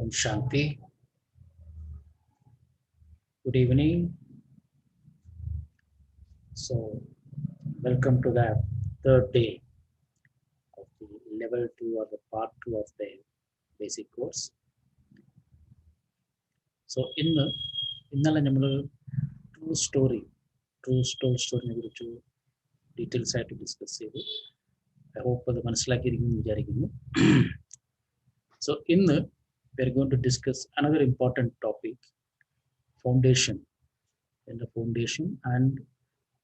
Om Shanti. Good evening. So, welcome to the third day of the level 2 or the part 2 of the basic course. So, ഇന്നലെ നമ്മൾ true സ്റ്റോറിനെ കുറിച്ച് details ആയിട്ട് discuss ചെയ്തു. I hope അത് മനസ്സിലാക്കിയിരിക്കുന്നു വിചാരിക്കുന്നു. So, ഇന്ന് we are going to discuss another important topic, foundation. In the foundation and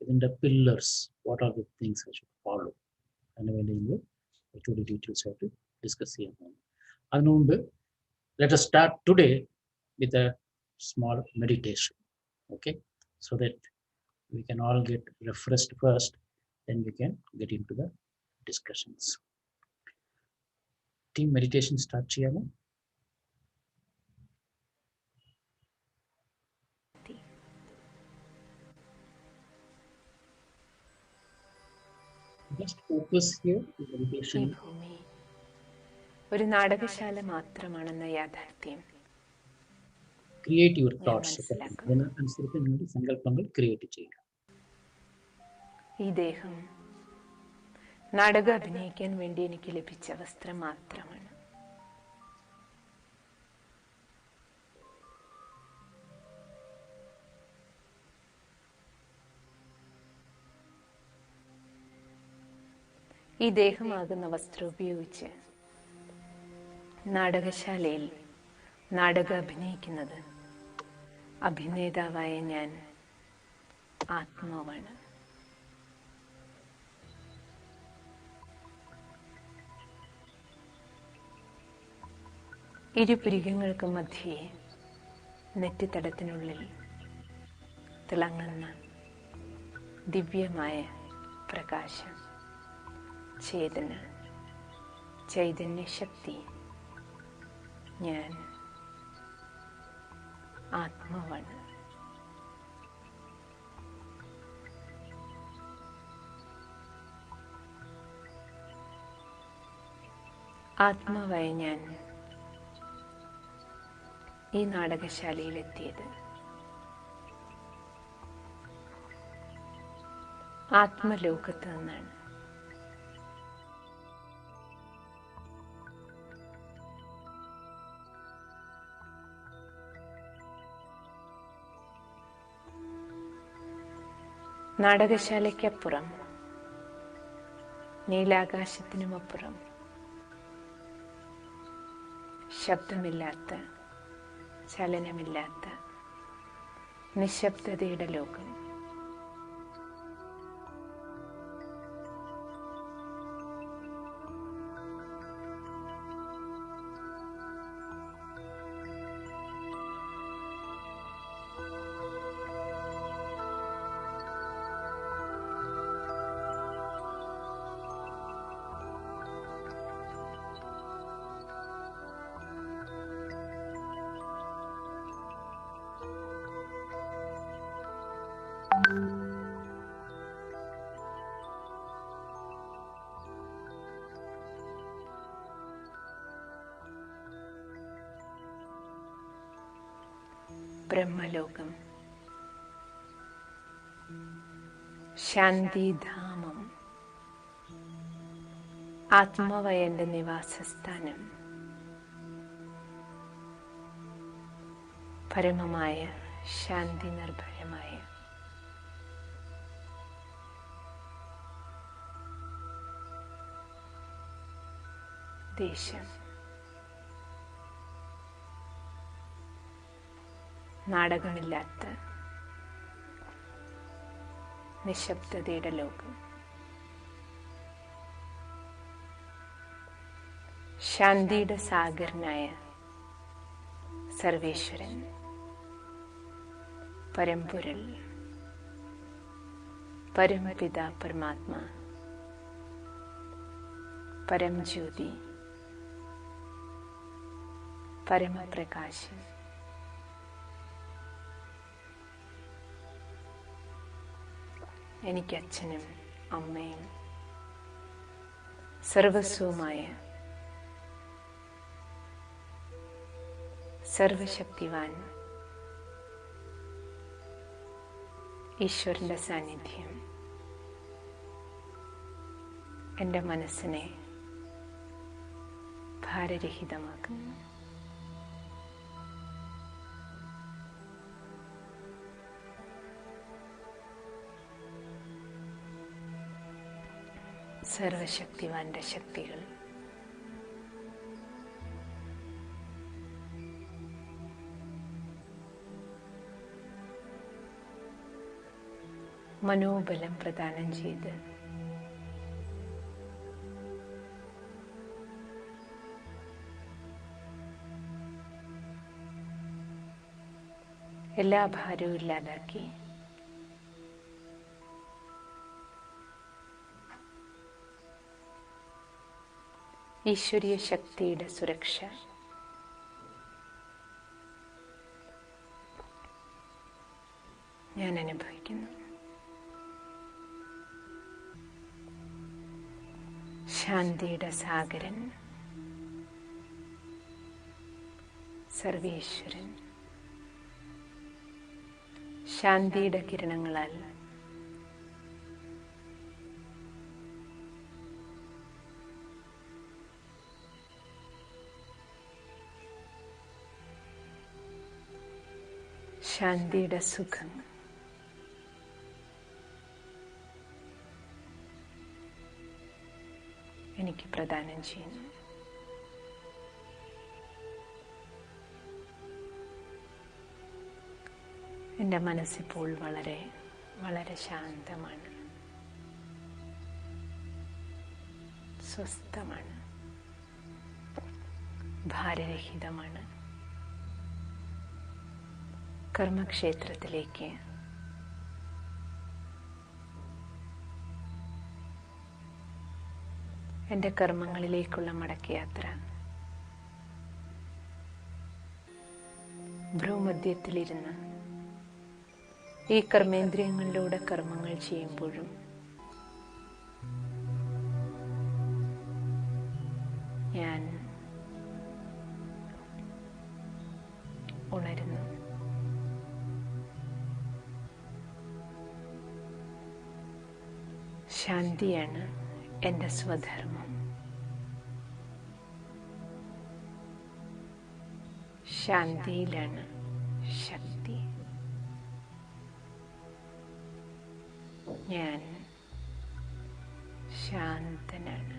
in the pillars, what are the things I should follow? And when you actually details have to discuss here. And let us start today with a small meditation. Okay, so that we can all get refreshed first, then we can get into the discussions. Team meditation start cheyama. Just focus here. Meditation. ഈ ഭൂമി ഒരു നാടകശാല മാത്രമാണെന്ന യാഥാർത്ഥ്യം Create your thoughts. മനസ്സിലാക്കുന്നു. അതിനനുസരിച്ച് നിങ്ങളുടെ സങ്കല്പങ്ങൾ create ചെയ്യുക. ഈ ദേഹം നാടകം അഭിനയിക്കാൻ വേണ്ടി എനിക്ക് ലഭിച്ച വസ്ത്രം മാത്രമാണ്. ഈ ദേഹമാകുന്ന വസ്ത്രം ഉപയോഗിച്ച് നാടകശാലയിൽ നാടകം അഭിനയിക്കുന്നത് അഭിനേതാവായ ഞാൻ ആത്മാവാണ്. ഇരുപുരികങ്ങൾക്ക് മധ്യേ നെറ്റിത്തടത്തിനുള്ളിൽ തിളങ്ങുന്ന ദിവ്യമായ പ്രകാശം, ചേതന, ചൈതന്യശക്തി, ഞാൻ ആത്മാവാണ്. ആത്മാവായ ഞാൻ ഈ നാടകശാലയിലെത്തിയത് ആത്മലോകത്ത് നിന്നാണ്. നാടകശാലയ്ക്കപ്പുറം, നീലാകാശത്തിനുമപ്പുറം ശബ്ദമില്ലാത്ത, ചലനമില്ലാത്ത നിശബ്ദതയുടെ ലോകം. ബ്രഹ്മലോകം, ശാന്തിധാമം, ആത്മാവായ എൻ്റെ നിവാസസ്ഥാനം, പരമമായ ശാന്തി നിർഭരമായ ദേശം, നാടകമില്ലാത്ത നിശബ്ദതയുടെ ലോകം, ശാന്തിയുടെ സാഗരനായ സർവേശ്വരൻ, പരമ്പൊരുൾ, പരമപിതാ പരമാത്മാ, പരംജ്യോതി, പരമപ്രകാശൻ, എനിക്ക് അച്ഛനും അമ്മയും സർവസ്വമായ സർവശക്തിവാൻ ഈശ്വരൻ്റെ സാന്നിധ്യം എൻ്റെ മനസ്സിനെ ഭാരരഹിതമാക്കുന്നു. സർവശക്തിവാന്റെ ശക്തികൾ മനോബലം പ്രദാനം ചെയ്ത് എല്ലാ ഭാരവും ഇല്ലാതാക്കി ഈശ്വരീയ ശക്തിയുടെ സുരക്ഷ ഞാൻ അനുഭവിക്കുന്നു. ശാന്തിയുടെ സാഗരൻ സർവേശ്വരൻ ശാന്തിയുടെ കിരണങ്ങളാൽ ശാന്തിയുടെ സുഖം എനിക്ക് പ്രദാനം ചെയ്യുന്നു. എൻ്റെ മനസ്സിപ്പോൾ വളരെ വളരെ ശാന്തമാണ്, സ്വസ്ഥമാണ്, ഭാരരഹിതമാണ്. കർമ്മക്ഷേത്രത്തിലേക്ക് എൻ്റെ കർമ്മങ്ങളിലേക്കുള്ള മടക്കയാത്ര ഭ്രൂമധ്യത്തിലിരുന്ന് ഈ കർമ്മേന്ദ്രിയങ്ങളിലൂടെ കർമ്മങ്ങൾ ചെയ്യുമ്പോഴും ഞാൻ ഉണരുന്നു. ശാന്തിയാണ് എൻ്റെ സ്വധർമ്മം. ശാന്തിയിലാണ് ശക്തി. ഞാൻ ശാന്തനാണ്.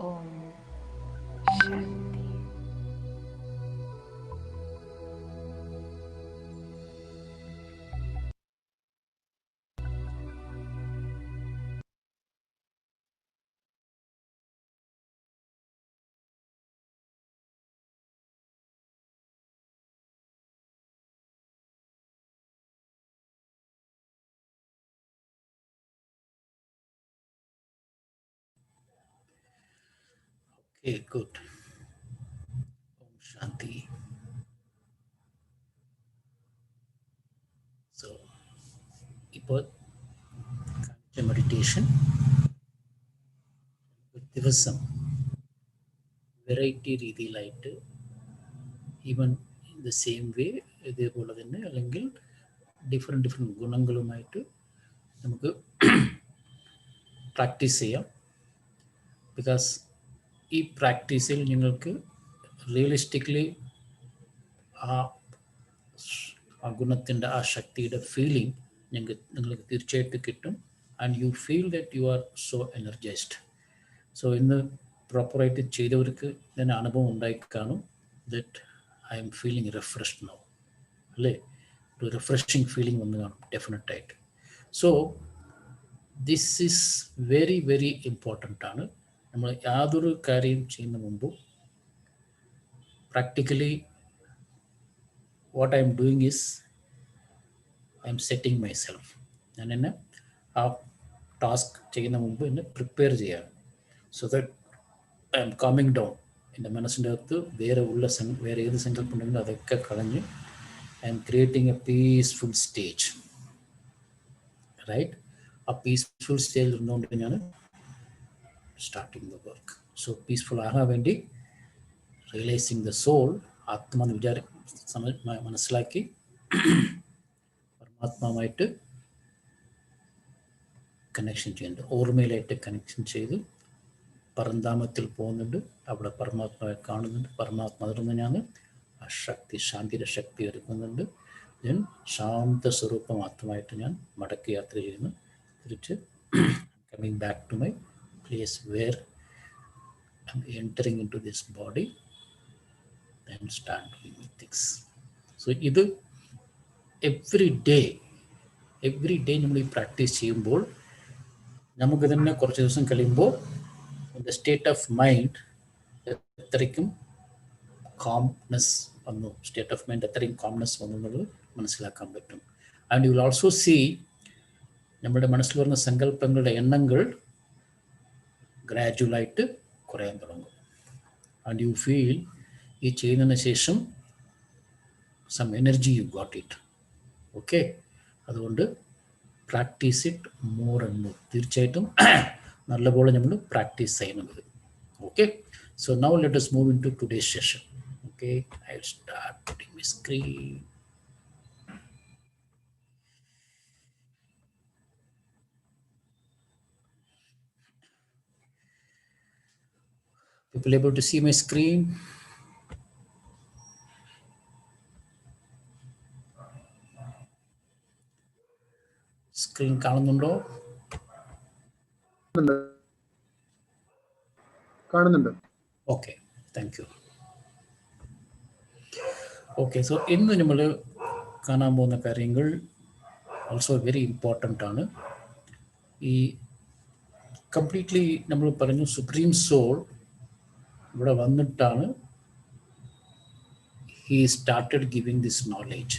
Om Shanti. Okay, good. Om Shanti. So, ഇപ്പോൾ മെഡിറ്റേഷൻ ദിവസം വെറൈറ്റി രീതിയിലായിട്ട് even in the same way ഇതേപോലെ തന്നെ അല്ലെങ്കിൽ ഡിഫറെൻറ്റ് ഗുണങ്ങളുമായിട്ട് നമുക്ക് പ്രാക്ടീസ് ചെയ്യാം. ബിക്കോസ് ഈ പ്രാക്ടീസിൽ നിങ്ങൾക്ക് റിയലിസ്റ്റിക്കലി ആ ഗുണത്തിൻ്റെ ആ ശക്തിയുടെ ഫീലിംഗ് നിങ്ങൾക്ക് തീർച്ചയായിട്ടും കിട്ടും. And you feel that you are so energised. So ഇന്ന് പ്രോപ്പറായിട്ട് ചെയ്തവർക്ക് തന്നെ അനുഭവം ഉണ്ടായി കാണും that I'm feeling refreshed now, അല്ലേ? ഒരു റിഫ്രഷിങ് ഫീലിംഗ് വന്ന് കാണും ഡെഫിനറ്റായിട്ട്. So this is very very important ആണ്. നമ്മൾ യാതൊരു കാര്യം ചെയ്യുന്ന മുമ്പും practically what I'm doing is I'm setting my self. ഞാൻ എന്നെ ആ ടാസ്ക് ചെയ്യുന്ന മുമ്പ് എന്നെ പ്രിപ്പയർ ചെയ്യാണ്. So that I am coming down. എൻ്റെ മനസ്സിൻ്റെ അകത്ത് വേറെ ഏത് സങ്കല്പം ഉണ്ടെങ്കിലും അതൊക്കെ കളഞ്ഞ് I am creating a peaceful stage, right? ആ പീസ്ഫുൾ സ്റ്റേജിൽ ഇരുന്നുകൊണ്ട് ഞാൻ starting the work. So peaceful ആകാൻ വേണ്ടി റിയലൈസിങ് ദ സോൾ, ആത്മ എന്ന് മനസ്സിലാക്കി പരമാത്മാവുമായിട്ട് കണക്ഷൻ ചെയ്യുന്നുണ്ട്, ഓർമ്മയിലായിട്ട് കണക്ഷൻ ചെയ്ത് പരന്താമത്തിൽ പോകുന്നുണ്ട്. അവിടെ പരമാത്മാവെ കാണുന്നുണ്ട്. പരമാത്മ അതിൽ തന്നെയാണ് ആ ശക്തി, ശാന്തിയുടെ ശക്തി എടുക്കുന്നുണ്ട്. ഞാൻ ശാന്ത സ്വരൂപമാത്രമായിട്ട് ഞാൻ മടക്കി യാത്ര ചെയ്യുന്നു. തിരിച്ച് coming back to my place where I'm entering into this body and start doing things. So ഇത് എവ്രി ഡേ നമ്മൾ ഈ പ്രാക്ടീസ് ചെയ്യുമ്പോൾ നമുക്ക് തന്നെ കുറച്ച് ദിവസം കഴിയുമ്പോൾ ദ സ്റ്റേറ്റ് ഓഫ് മൈൻഡ് എത്രയ്ക്കും കാംനെസ് വന്നു, സ്റ്റേറ്റ് ഓഫ് മൈൻഡ് എത്രയും കാംനെസ് വന്നു എന്നുള്ളത് മനസ്സിലാക്കാൻ പറ്റും. And you will also see നമ്മുടെ മനസ്സിൽ വരുന്ന സങ്കല്പങ്ങളുടെ എണ്ണങ്ങൾ ഗ്രാജുവലായിട്ട് കുറയാൻ തുടങ്ങും. ആൻഡ് യു ഫീൽ ഈ ചെയ്യുന്നതിന് ശേഷം some energy you got it. Okay, അതുകൊണ്ട് practice it more and more. തീർച്ചയായിട്ടും നല്ലപോലെ നമ്മൾ പ്രാക്ടീസ് ചെയ്യണത്. Okay, so now let us move into today's session. Okay, I'll start putting my screen. People able to see my screen? Screen കാണുന്നുണ്ടോ? കാണുന്നുണ്ട്. Okay, thank you. Okay, so ഇന്ന് നമ്മൾ കാണാൻ പോകുന്ന കാര്യങ്ങൾ ഓൾസോ വെരി ഇമ്പോർട്ടൻ്റ് ആണ്. ഈ കംപ്ലീറ്റ്ലി നമ്മൾ പറഞ്ഞു സുപ്രീം സോൾ ഇവിടെ വന്നിട്ടാണ് he started giving this knowledge.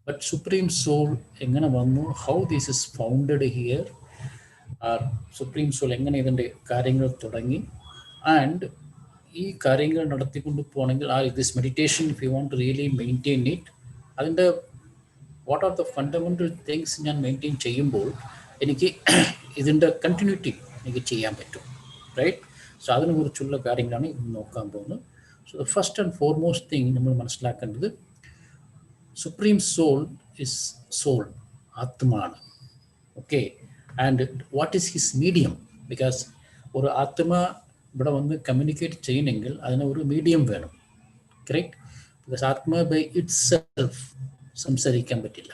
But Supreme Soul എങ്ങനെ വന്നു, how this is founded here, supreme soul എങ്ങനെ ഇതിൻ്റെ കാര്യങ്ങൾ തുടങ്ങി, ആൻഡ് ഈ കാര്യങ്ങൾ നടത്തിക്കൊണ്ട് പോകണമെങ്കിൽ this meditation if you want to really maintain it, അതിൻ്റെ what are the fundamental things ഞാൻ മെയിൻറ്റെയിൻ ചെയ്യുമ്പോൾ എനിക്ക് ഇതിൻ്റെ കണ്ടിന്യൂറ്റി എനിക്ക് ചെയ്യാൻ പറ്റും, റൈറ്റ്? സോ അതിനെക്കുറിച്ചുള്ള കാര്യങ്ങളാണ് ഇന്ന് നോക്കാൻ പോകുന്നത്. So the first and foremost thing നമ്മൾ മനസ്സിലാക്കേണ്ടത് സുപ്രീം സോൾ ഇസ് സോൾ, ആത്മാണ്. Okay, and what is his medium? Because ഒരു ആത്മ ഇവിടെ വന്ന് കമ്മ്യൂണിക്കേറ്റ് ചെയ്യണമെങ്കിൽ അതിന് ഒരു മീഡിയം വേണം, correct? Because atma by itself സംസാരിക്കാൻ പറ്റില്ല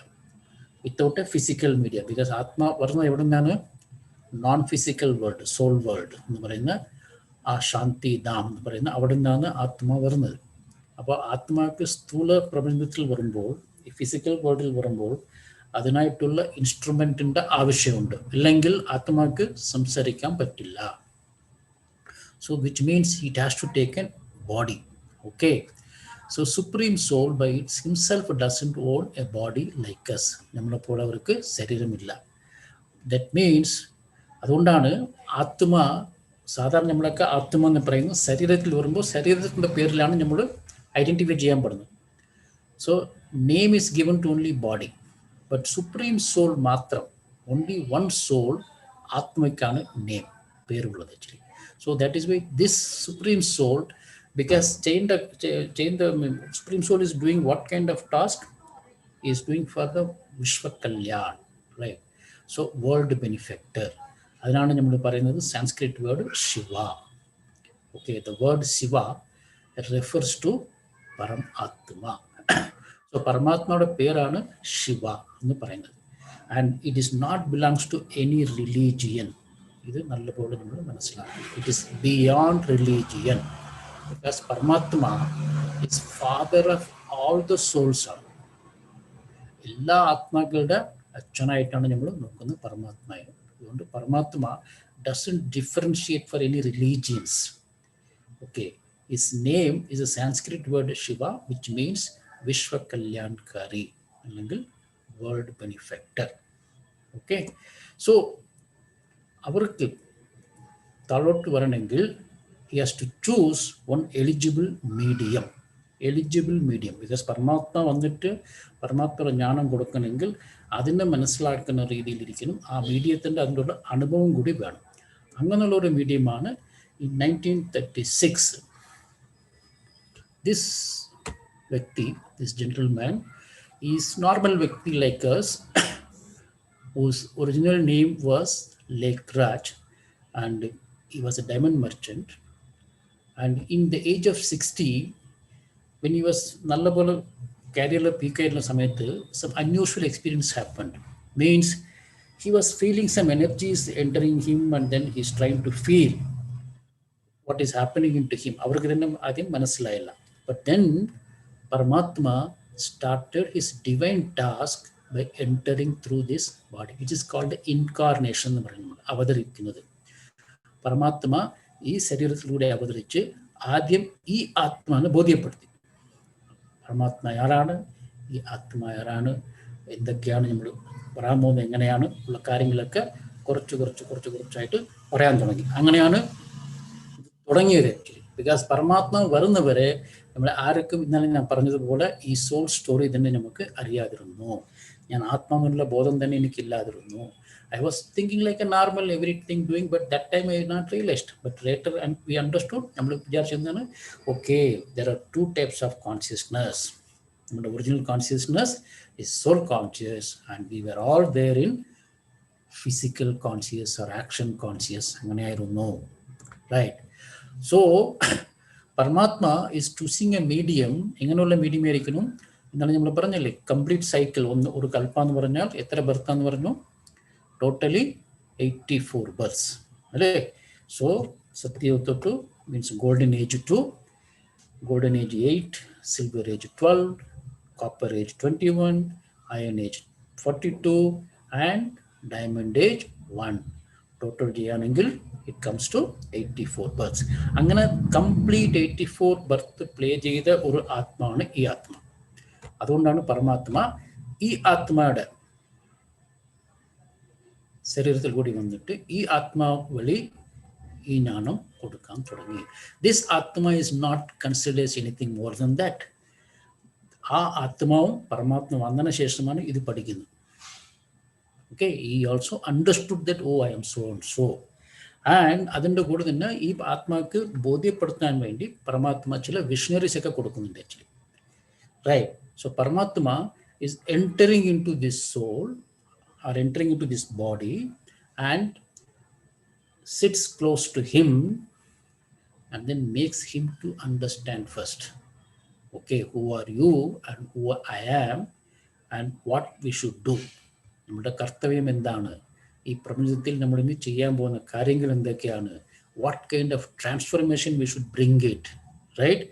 without a physical medium. Because ആത്മ വരുന്നത് എവിടെ നിന്നാണ്? Non physical world, soul world എന്ന് പറയുന്ന ആ ശാന്തി ധാം എന്ന് പറയുന്ന അവിടെ നിന്നാണ് ആത്മ വരുന്നത്. അപ്പോൾ ആത്മാക്ക് സ്ഥൂല പ്രപഞ്ചത്തിൽ വരുമ്പോൾ, ഈ ഫിസിക്കൽ വേൾഡിൽ വരുമ്പോൾ അതിനായിട്ടുള്ള ഇൻസ്ട്രുമെൻറ്റിൻ്റെ ആവശ്യമുണ്ട്, ഇല്ലെങ്കിൽ ആത്മാക്ക് സംസാരിക്കാൻ പറ്റില്ല. So which means it has to take an body. Okay, so supreme soul by its himself doesn't own a body like us. നമ്മളെപ്പോലെ അവർക്ക് ശരീരമില്ല. ദറ്റ് മീൻസ് അതുകൊണ്ടാണ് ആത്മ, സാധാരണ നമ്മളൊക്കെ ആത്മ എന്ന് പറയുന്നത് ശരീരത്തിൽ വരുമ്പോൾ ശരീരത്തിൻ്റെ പേരിലാണ് നമ്മൾ ഐഡൻറ്റിഫൈ ചെയ്യാൻ പെടുന്നത്. So name is given to only body, but supreme soul മാത്രം, ഓൺലി വൺ സോൾ, ആത്മയ്ക്കാണ് നെയിം, പേരുള്ളത് actually. So that is why this supreme soul, because the supreme soul is doing what kind of task? Is doing for the Vishwa Kalyan, right? So world benefactor. അതിനാണ് നമ്മൾ പറയുന്നത് Sanskrit word Shiva. Okay, the word Shiva refers to Param Atma. So പരമാത്മയുടെ പേരാണ് ശിവ എന്ന് പറയുന്നത്. And it is not belongs to any religion. ഇത് നല്ലപോലെ നമ്മൾ മനസ്സിലാക്കണം. It is beyond religion. Because Paramatma is father of all the souls. എല്ലാ ആത്മാക്കളുടെ അച്ഛനായിട്ടാണ് നമ്മൾ നോക്കുന്നത് പരമാത്മയെ. അതുകൊണ്ട് പരമാത്മ doesn't differentiate for any religions. Okay, his name is a Sanskrit word Shiva, which means Vishwa Kalyankari, അല്ലെങ്കിൽ world benefactor. Okay, so അവർക്ക് താഴോട്ട് വരണമെങ്കിൽ he has to choose one eligible medium. Because പരമാത്മ വന്നിട്ട് പരമാത്മ ജ്ഞാനം കൊടുക്കണമെങ്കിൽ അതിനെ മനസ്സിലാക്കുന്ന രീതിയിലിരിക്കണം. ആ മീഡിയത്തിൻ്റെ അതിൻ്റെ അനുഭവം കൂടി വേണം. അങ്ങനെയുള്ള ഒരു മീഡിയമാണ് ഈ 1936 This Vyakti, this gentleman, is normal Vyakti like us, whose original name was Lake Raj, and he was a diamond merchant. And in the age of 60, when he was Nallapolo career peak Samayathu, some unusual experience happened. Means he was feeling some energies entering him, and then he's trying to feel what is happening into him. അവർക്ക് തന്നെ ആദ്യം മനസ്സിലായില്ല. But then Paramatma started his divine task by entering through this body, which is called incarnation എന്ന് പറയുന്നത്, അവതരിക്കുന്നത്. പരമാത്മ ഈ ശരീരത്തിലൂടെ അവതരിച്ച് ആദ്യം ഈ ആത്മാവിനെ ബോധ്യപ്പെടുത്തി. പരമാത്മ ആരാണ്, ഈ ആത്മ ആരാണ്, എന്തൊക്കെയാണ് നമ്മൾ പറയാൻ പോകുന്നത്, എങ്ങനെയാണ് ഉള്ള കാര്യങ്ങളൊക്കെ കുറച്ചായിട്ട് പറയാൻ തുടങ്ങി. അങ്ങനെയാണ് തുടങ്ങിയത് ആക്ച്വലി. ബിക്കോസ് പരമാത്മാവ് വരുന്നവരെ നമ്മൾ ആർക്കും ഇന്നലെ ഞാൻ പറഞ്ഞതുപോലെ ഈ സോൾ സ്റ്റോറി തന്നെ നമുക്ക് അറിയാതിരുന്നു. ഞാൻ ആത്മാവിനുള്ള ബോധം തന്നെ എനിക്കില്ലാതിരുന്നു. I was thinking like a normal everything doing, but that time I not realized. But later and we understood. നമ്മൾ വിചാരിച്ചെന്താണ്, okay, there are two types of consciousness. നമ്മുടെ original consciousness is soul conscious, and we were all there in physical conscious or action conscious. അങ്ങനെയായിരുന്നു, right? So Paramatma is choosing a medium. എങ്ങനെയുള്ള medium ആയിരിക്കണം എന്നാണ് നമ്മൾ പറഞ്ഞല്ലേ, complete cycle. ഒരു കൽപ്പ എന്ന് പറഞ്ഞാൽ എത്ര ബർത്ത് എന്ന് പറഞ്ഞു, totally 84 births. So Satyavata to means golden age 2, golden age 8, silver age 12, copper age 21, iron age 42, and diamond age 1. Total ചെയ്യാണെങ്കിൽ it comes to 84 births. അങ്ങനെ കംപ്ലീറ്റ് 84 ബർത്ത് പ്ലേ ചെയ്ത ഒരു ആത്മാവാണ് ഈ ആത്മ. അതുകൊണ്ടാണ് പരമാത്മ ഈ ആത്മയുടെ ശരീരത്തിൽ കൂടി വന്നിട്ട് ഈ ആത്മാവ് വഴി ഈ ജ്ഞാനം കൊടുക്കാൻ തുടങ്ങി. This atma is not considers anything more than that. ആ ആത്മാവും പരമാത്മ വന്നതിന് ശേഷമാണ് ഇത് പഠിക്കുന്നത്. ഓക്കെ, ഈ also understood that oh I am so and so. And അതിൻ്റെ കൂടെ തന്നെ ഈ ആത്മാക്ക് ബോധ്യപ്പെടുത്താൻ വേണ്ടി പരമാത്മ ചില വിഷണറീസ് ഒക്കെ കൊടുക്കുന്നുണ്ട് ആക്ച്വലി, റൈറ്റ്? സോ പരമാത്മ is entering into this soul or entering into this body and sits close to him and then makes him to understand first, okay, who are you and who I am and what we should do. നമ്മുടെ കർത്തവ്യം എന്താണ്, ഈ പ്രപഞ്ചത്തിൽ നമ്മൾ ഇനി ചെയ്യാൻ പോകുന്ന കാര്യങ്ങൾ എന്തൊക്കെയാണ്, what kind of transformation we should bring it, right?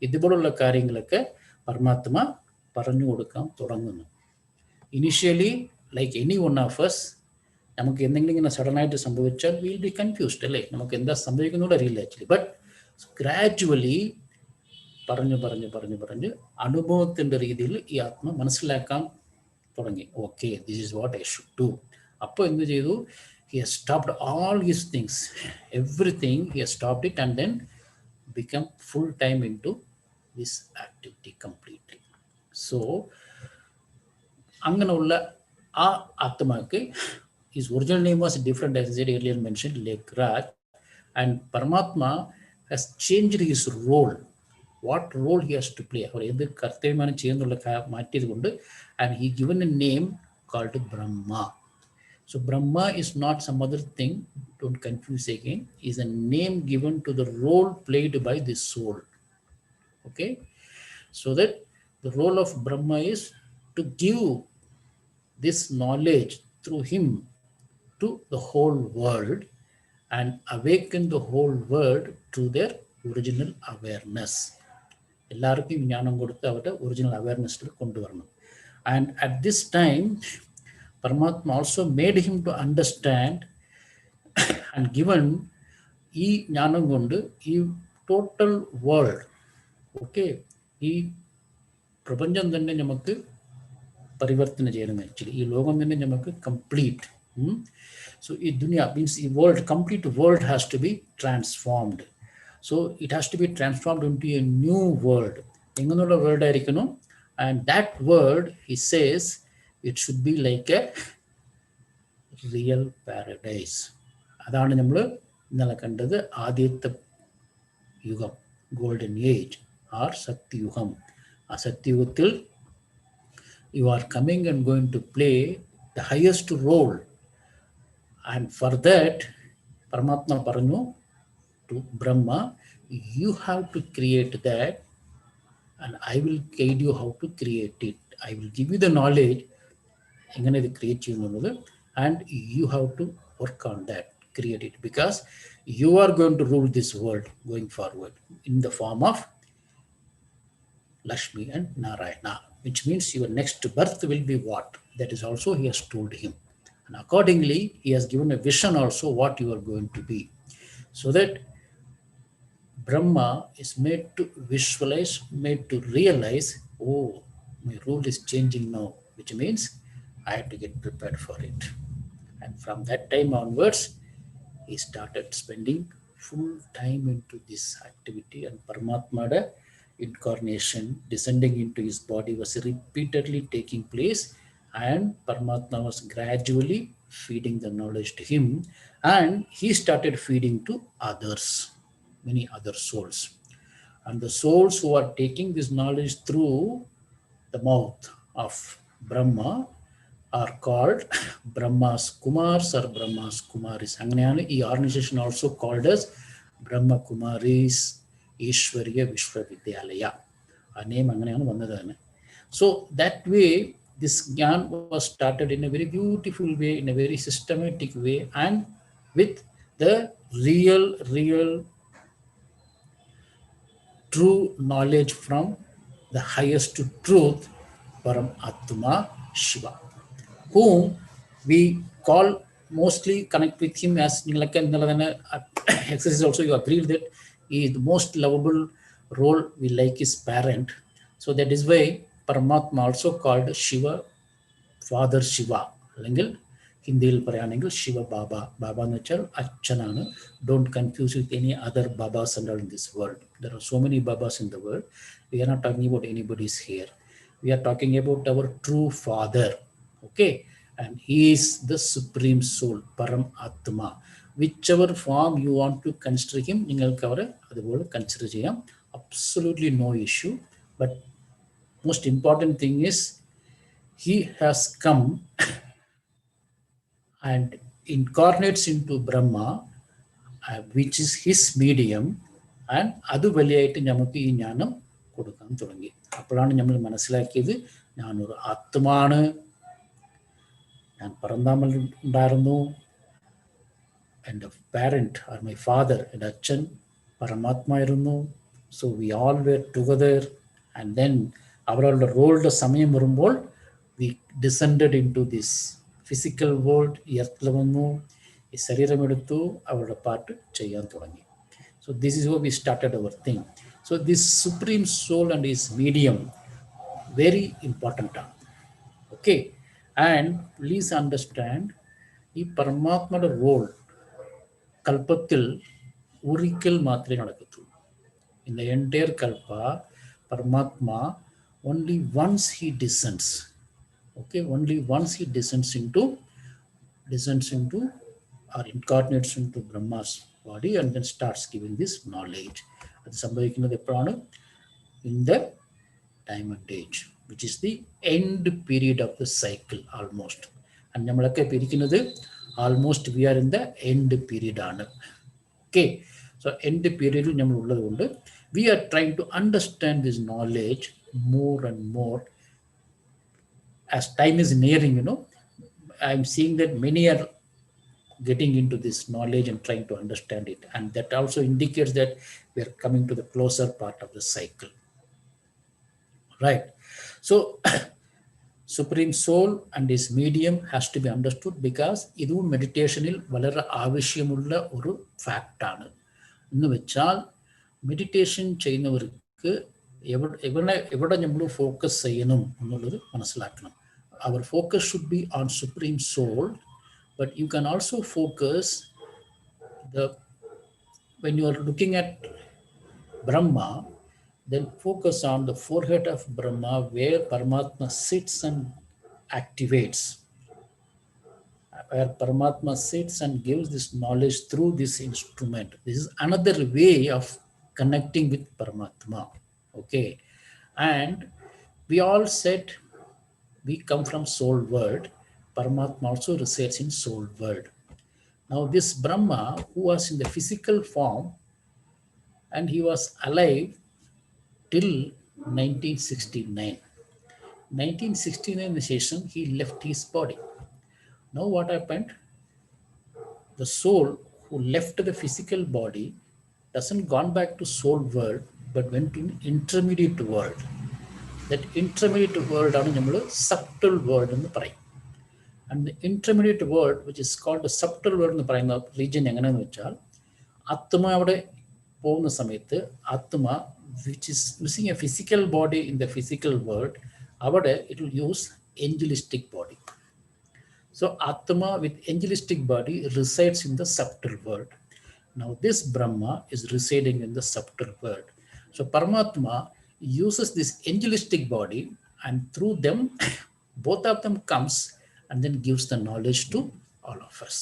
ഇതുപോലുള്ള കാര്യങ്ങളൊക്കെ പരമാത്മ പറഞ്ഞു കൊടുക്കാൻ തുടങ്ങുന്നു. Initially like any one of us, നമുക്ക് എന്തെങ്കിലും ഇങ്ങനെ സഡനായിട്ട് സംഭവിച്ചാൽ വിൽ ബി കൺഫ്യൂസ്ഡ്, അല്ലേ? നമുക്ക് എന്താ സംഭവിക്കുന്നതുകൊണ്ട് അറിയില്ല ആക്ച്വലി. ബട്ട് ഗ്രാജുവലി പറഞ്ഞ് അനുഭവത്തിൻ്റെ രീതിയിൽ ഈ ആത്മ മനസ്സിലാക്കാൻ തുടങ്ങി. Okay, this is what I should do. അപ്പോൾ എന്ത് ചെയ്തു? He has stopped all his things, everything he has stopped it and then become full time into this activity completely. So അങ്ങനെയുള്ള ആ ആത്മാക്ക്, his original name was different, as I said earlier mentioned, Lake Raj, and Paramatma has changed his role, what role he has to play, അവർ എന്ത് കർത്തവ്യമാണ് ചെയ്യുന്നുള്ള മാറ്റിയത് കൊണ്ട്, and he given a name called Brahma. So Brahma is not some other thing, don't confuse again, is a name given to the role played by this soul. Okay, so that the role of Brahma is to give this knowledge through him to the whole world and awaken the whole world to their original awareness. എല്ലാവർക്കും ജ്ഞാനം കൊടുത്ത് അവരുടെ original അവയർനെസ്സിൽ കൊണ്ടുവരണം. And at this time Paramatma also made him to understand and given ഈ ജ്ഞാനം കൊണ്ട് ഈ total world, okay, ഈ പ്രപഞ്ചം തന്നെ നമുക്ക് പരിവർത്തനം ചെയ്യണം ആക്ച്വലി. ഈ ലോകം തന്നെ നമുക്ക് കംപ്ലീറ്റ്. സോ ഈ ദുനിയ മീൻസ് ഈ world, complete world has to be transformed. So it has to be transformed in to a new world. എങ്ങനെയുള്ള വേൾഡ് ആയിരിക്കണം? And that world he says it should be like a real paradise. അതാണ് നമ്മൾ ഇന്നലെ കണ്ടത്, ആദ്യത്തെ യുഗം, golden age. or Satyugam. A Satyugatil, you are coming and going to play the highest role. And for that, Paramatma Paranu to Brahma, you have to create that, and I will guide you how to create it. I will give you the knowledge, എങ്ങനെ ഇത് create ചെയ്യുന്നു എന്നുള്ളത്, and you have to work on that, create it, because you are going to rule this world going forward in the form of Lakshmi and Narayana, which means your next birth will be what? That is also he has told him. And accordingly, he has given a vision also what you are going to be. So that Brahma is made to visualize, made to realize, oh, my role is changing now, which means I have to get prepared for it. And from that time onwards, he started spending full time into this activity, and Paramatma incarnation descending into his body was repeatedly taking place, and Paramatma was gradually feeding the knowledge to him, and he started feeding to others, many other souls. And the souls who are taking this knowledge through the mouth of Brahma are called Brahma's Kumars or Brahma's Kumaris. അങ്ങനെയാണ് ഈ organization also called as Brahma Kumaris Ishwariya Vishwavidyalaya. ആ name അങ്ങനെയാണ് വന്നത് തന്നെ. So that way, this Gyan was started in a very beautiful way, in a very systematic way, and with the real true knowledge from the highest truth, Param Atma Shiva, whom we call, mostly connect with him as like exercise also you agreed that he is the most lovable role we like his parent. So that is why Paramatma also called Shiva Father Shiva. അല്ലെങ്കിൽ ഹിന്ദിയിൽ പറയുകയാണെങ്കിൽ ശിവ ബാബ. ബാബ എന്ന് വെച്ചാൽ അച്ഛനാണ്. Don't confuse with any other babas and all in this world. There are so many babas in the world. We are not talking about anybody's here. We are talking about our true father. Okay? And he is the supreme soul, Param Atma. Whichever form you want to consider him, നിങ്ങൾക്ക് അവരെ അതുപോലെ consider ചെയ്യാം. Absolutely no issue. But most important thing is he has come and incarnates into Brahma, which is his medium, and അത് വഴിയായിട്ട് നമുക്ക് ഈ ജ്ഞാനം കൊടുക്കാൻ തുടങ്ങി. അപ്പോഴാണ് നമ്മൾ മനസ്സിലാക്കിയത് ഞാനൊരു ആത്മാവാണ്, ഞാൻ പറന്താമൽ ഉണ്ടായിരുന്നു, എൻ്റെ പാരന്റ് or my father, എൻ്റെ അച്ഛൻ പരമാത്മായിരുന്നു. So we all were together, and then അവരുടെ റോളുടെ സമയം വരുമ്പോൾ we descended into this physical world. എർത്തിൽ വന്നു, ഈ ശരീരമെടുത്തു, അവരുടെ പാട്ട് ചെയ്യാൻ തുടങ്ങി. So this is how we started our thing. So this supreme soul and his medium, very important. Okay, and please understand, ഈ പരമാത്മയുടെ റോൾ കൽപ്പത്തിൽ ഒരിക്കൽ മാത്രമേ നടക്കത്തുള്ളൂ. In the entire Kalpa, Paramatma, only once he descends. Okay, only once he descends into or incarnates into Brahma's body and then starts giving this knowledge. അത് സംഭവിക്കുന്നത് എപ്പോഴാണ്? In the diamond age, which is the end period of the cycle almost. And നമ്മളൊക്കെ പിരിക്കുന്നത് almost we are in the end period ആണ്. Okay, so end period നമ്മൾ ഉള്ളത് കൊണ്ട് we are trying to understand this knowledge more and more as time is nearing. I'm seeing that many are getting into this knowledge and trying to understand it, and that also indicates that we are coming to the closer part of the cycle, right? So supreme soul and his medium has to be understood, because ഇതും മെഡിറ്റേഷനിൽ വളരെ ആവശ്യമുള്ള ഒരു ഫാക്റ്റാണ്. എന്ന് വെച്ചാൽ meditation ചെയ്യുന്നവർക്ക് എവിടെ നമ്മൾ focus ചെയ്യണം എന്നുള്ളത് മനസ്സിലാക്കണം. Our focus should be on supreme soul, but you can also focus when you are looking at Brahma, then focus on the forehead of Brahma, where Paramatma sits and activates, where Paramatma sits and gives this knowledge through this instrument. This is another way of connecting with Paramatma. Okay, and we all said we come from soul world. Paramatma also resides in soul world. Now this Brahma, who was in the physical form and he was alive till 1969. 1969 session, he left his body. Now what happened? The soul who left the physical body doesn't gone back to soul world, but went to intermediate world. That intermediate world ആണ് നമ്മൾ subtle world എന്ന് പറയും. And the intermediate world, which is called the subtle world എന്ന് പറയുന്ന region എങ്ങനെയാണെന്ന് വെച്ചാൽ ആത്മ അവിടെ പോകുന്ന സമയത്ത് ആത്മ which is using a physical body in the physical world, അവിടെ it will use angelistic body. So Atma with angelistic body resides in the subtle world. Now this Brahma is residing in the subtle world. So Paramatma uses this angelistic body and through them, both of them comes and then gives the knowledge to all of us.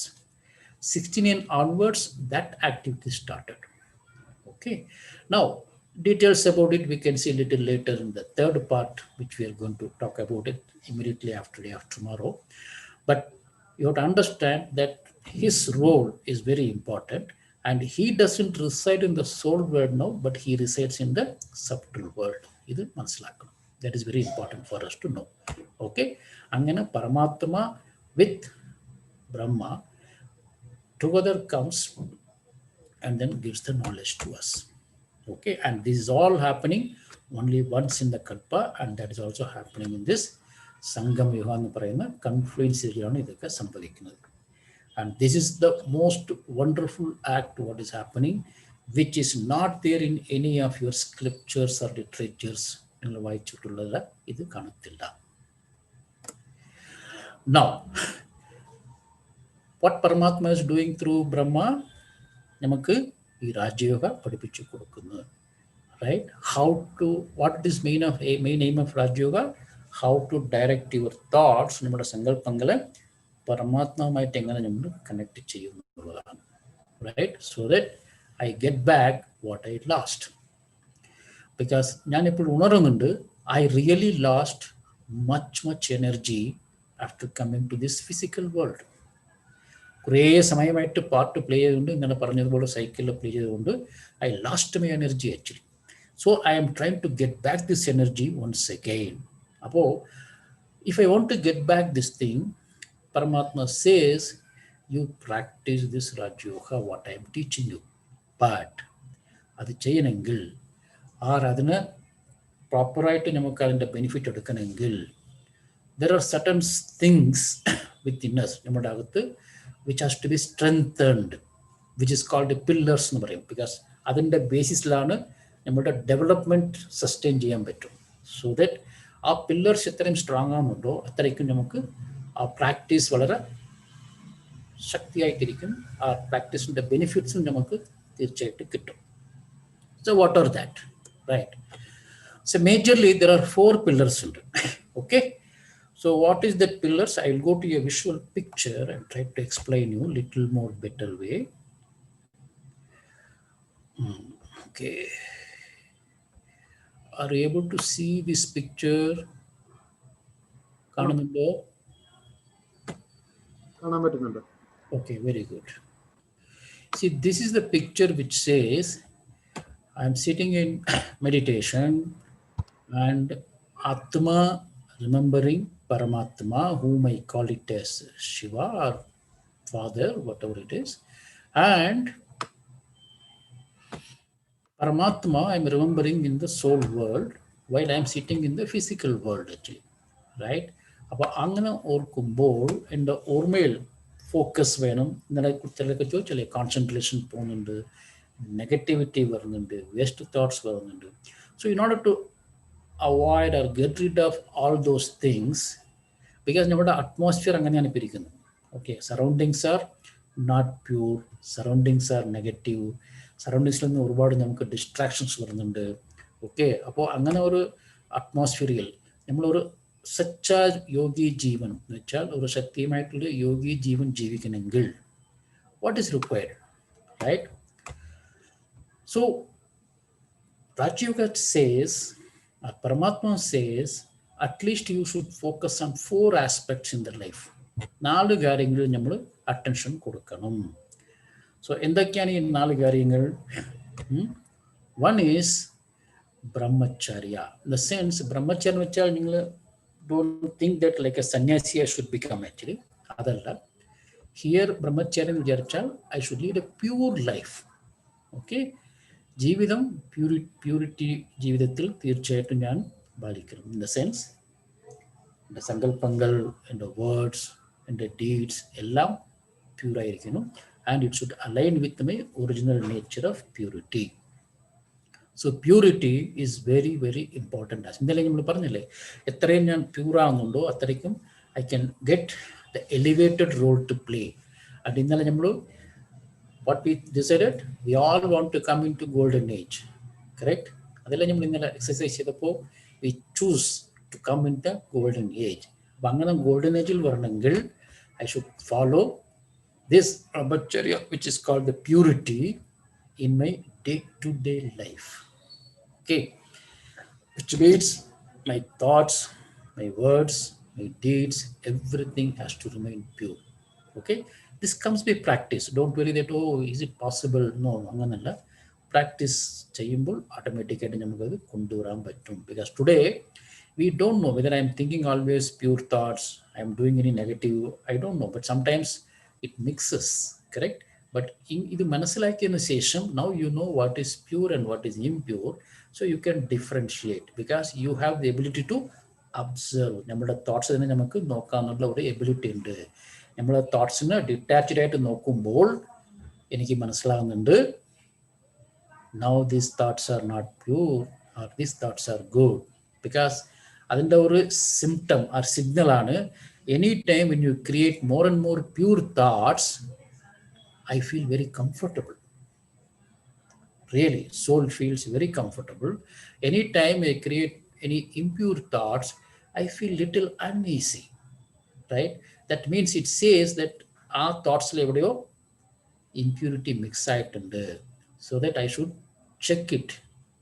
16 onwards, that activity started. Okay. Now, details about it we can see a little later in the third part, which we are going to talk about it immediately after day after tomorrow. But you have to understand that his role is very important and he doesn't reside in the soul world now, but he resides in the subtle world. That is very important for us to know. Okay. Angana Paramatma with Brahma together comes and then gives the knowledge to us. Okay, and this is all happening only once in the Kalpa, and that is also happening in this Sangam Yuga എന്ന് പറയുന്ന confluence area ഇതൊക്കെ സംഭവിക്കുന്നത്. And this is the most wonderful act what is happening, which is not there in any of your scriptures or literatures. നിങ്ങൾ വായിച്ചിട്ടുള്ളത് ഇത് കാണത്തില്ല. Now, what Paramatma is doing through Brahma, നമുക്ക് ഈ രാജയോഗ പഠിപ്പിച്ചു കൊടുക്കുന്നത്. Right? How to, what is main aim of Rajayoga? How to direct your thoughts, നമ്മുടെ സങ്കല്പങ്ങളെ പരമാത്മാവുമായിട്ട് എങ്ങനെ നമ്മൾ കണക്ട് ചെയ്യുന്നതാണ്. Right? So that I get back what I lost. Because ഞാൻ ഇപ്പോൾ ഉണരുന്നുണ്ട്, I really lost much energy after coming to this physical world. കുറേ സമയമായിട്ട് പാട്ട് play ചെയ്തുകൊണ്ട് ഇങ്ങനെ പറഞ്ഞതുപോലെ സൈക്കിളിൽ പ്ലേ ചെയ്തുകൊണ്ട് I last my energy actually. So I am trying to get back this energy once again. Appo, if I want to get back this thing, Paramatma says, you practice this Rajayoga, what I am teaching you. But അത് ചെയ്യണമെങ്കിൽ അതിന് പ്രോപ്പറായിട്ട് നമുക്ക് അതിൻ്റെ benefit എടുക്കണമെങ്കിൽ there are certain things within us, നമ്മുടെ അകത്ത്, which has to be strengthened, which is called the pillars എന്ന് പറയും. ബിക്കോസ് അതിൻ്റെ ബേസിസിലാണ് നമ്മുടെ ഡെവലപ്മെൻറ്റ് സസ്റ്റെയിൻ ചെയ്യാൻ പറ്റും. സോ ദാറ്റ് ആ പില്ലേഴ്സ് എത്രയും സ്ട്രോങ് ആകുന്നുണ്ടോ അത്രയ്ക്കും നമുക്ക് ആ പ്രാക്ടീസ് വളരെ ശക്തിയായിട്ടിരിക്കും. ആ പ്രാക്ടീസിൻ്റെ ബെനിഫിറ്റ്സും നമുക്ക് തീർച്ചയായിട്ടും കിട്ടും. So what are that? Right. So majorly there are 4 pillars ഉണ്ട്. Okay. So what is that pillars? I will go to a visual picture and try to explain you a little more better way. Okay. Are you able to see this picture? Okay, very good. See, this is the picture which says I am sitting in meditation and Atma remembering Paramatma, whom I call it as Shiva or Father, whatever it is. And Paramatma I am remembering in the soul world while I am sitting in the physical world actually. Right? അപ്പോൾ അങ്ങനെ ഓർക്കുമ്പോൾ എൻ്റെ ഓർമ്മയിൽ focus വേണം. ഇന്നലെ ചിലരൊക്കെ ചോദിച്ചാലേ concentration പോകുന്നുണ്ട്, നെഗറ്റിവിറ്റി വരുന്നുണ്ട്, വേസ്റ്റ് തോട്ട്സ് വരുന്നുണ്ട്. So in order to avoid or get rid of all those things, because നമ്മുടെ അറ്റ്മോസ്ഫിയർ അങ്ങനെയാണ് ഇപ്പോൾ ഇരിക്കുന്നത്. Okay, surroundings are not pure, surroundings are negative, സറൗണ്ടിങ്സിൽ നിന്ന് ഒരുപാട് നമുക്ക് ഡിസ്ട്രാക്ഷൻസ് വരുന്നുണ്ട്. ഓക്കെ, അപ്പോൾ അങ്ങനെ ഒരു അറ്റ്മോസ്ഫിയറിൽ നമ്മളൊരു സച്ച യോഗി ജീവൻ എന്ന് വെച്ചാൽ ഒരു ശക്തിയുമായിട്ടുള്ള യോഗി ജീവൻ ജീവിക്കണമെങ്കിൽ what is required? Right. So Rajayoga says, Paramatma says, at least you should focus on 4 aspects in the life. 4 കാര്യങ്ങൾ നമ്മൾ അറ്റൻഷൻ കൊടുക്കണം. സോ എന്തൊക്കെയാണ് ഈ 4 കാര്യങ്ങൾ? One is brahmacharya. In the sense ബ്രഹ്മചര്യം എന്ന് വെച്ചാൽ നിങ്ങൾ don't think that like a sanyasi I should become. Actually അതല്ല. ഹിയർ ബ്രഹ്മചര്യം എന്ന് വിചാരിച്ചാൽ I should lead a pure life. Okay, ജീവിതം പ്യൂരിറ്റി ജീവിതത്തിൽ തീർച്ചയായിട്ടും ഞാൻ പാലിക്കണം. ഇൻ ദ സെൻസ് എൻ്റെ സങ്കല്പങ്ങൾ, എൻ്റെ വേർഡ്സ്, എൻ്റെ ഡീഡ്സ് എല്ലാം പ്യൂറായിരിക്കണം. And it should align with my original nature of purity. So purity is very very important. ഇന്നലെ നമ്മൾ പറഞ്ഞില്ലേ, എത്രയും ഞാൻ പ്യൂറാകുന്നുണ്ടോ അത്രയ്ക്കും I can get the elevated role to play. And ഇന്നലെ നമ്മൾ what we decided, we all want to come into golden age, correct? അതെല്ലാം നമ്മൾ ഇന്നലെ എക്സസൈസ് ചെയ്തപ്പോൾ we choose to come in the golden age. അപ്പം അങ്ങനെ ഗോൾഡൻ ഏജിൽ വരണമെങ്കിൽ I should follow this brahmacharya which is called the purity in my day-to-day life. Okay, which means my thoughts, my words, my deeds, everything has to remain pure. Okay, this comes by practice. Don't worry that, oh, is it possible? No, അങ്ങനല്ല. Practice ചെയ്യുമ്പോൾ ഓട്ടോമാറ്റിക്കായിട്ട് നമുക്കത് കൊണ്ടുവരാൻ പറ്റും. Because today we don't know whether I am thinking always pure thoughts, I am doing any negative, I don't know, but sometimes it mixes, correct? But ഇത് മനസ്സിലാക്കിയതിന് ശേഷം now you know what is pure and what is impure, so you can differentiate because you have the ability to observe. നമ്മുടെ thoughts തന്നെ നമുക്ക് നോക്കാനുള്ള ഒരു ability ഉണ്ട്. നമ്മളെ തോട്ട്സിനെ detached ആയിട്ട് നോക്കുമ്പോൾ എനിക്ക് മനസ്സിലാകുന്നുണ്ട്, now these thoughts are not pure or these thoughts are good. Because അതിൻ്റെ ഒരു സിംറ്റം or സിഗ്നൽ ആണ്, any time when you create more and more pure thoughts, I feel very comfortable. Really, soul feels very comfortable. Anytime I create any impure thoughts, I feel little uneasy, right? That means it says that our thoughts എവിടെയോ impurity mix ആയിട്ടുണ്ട്. So that I should check it.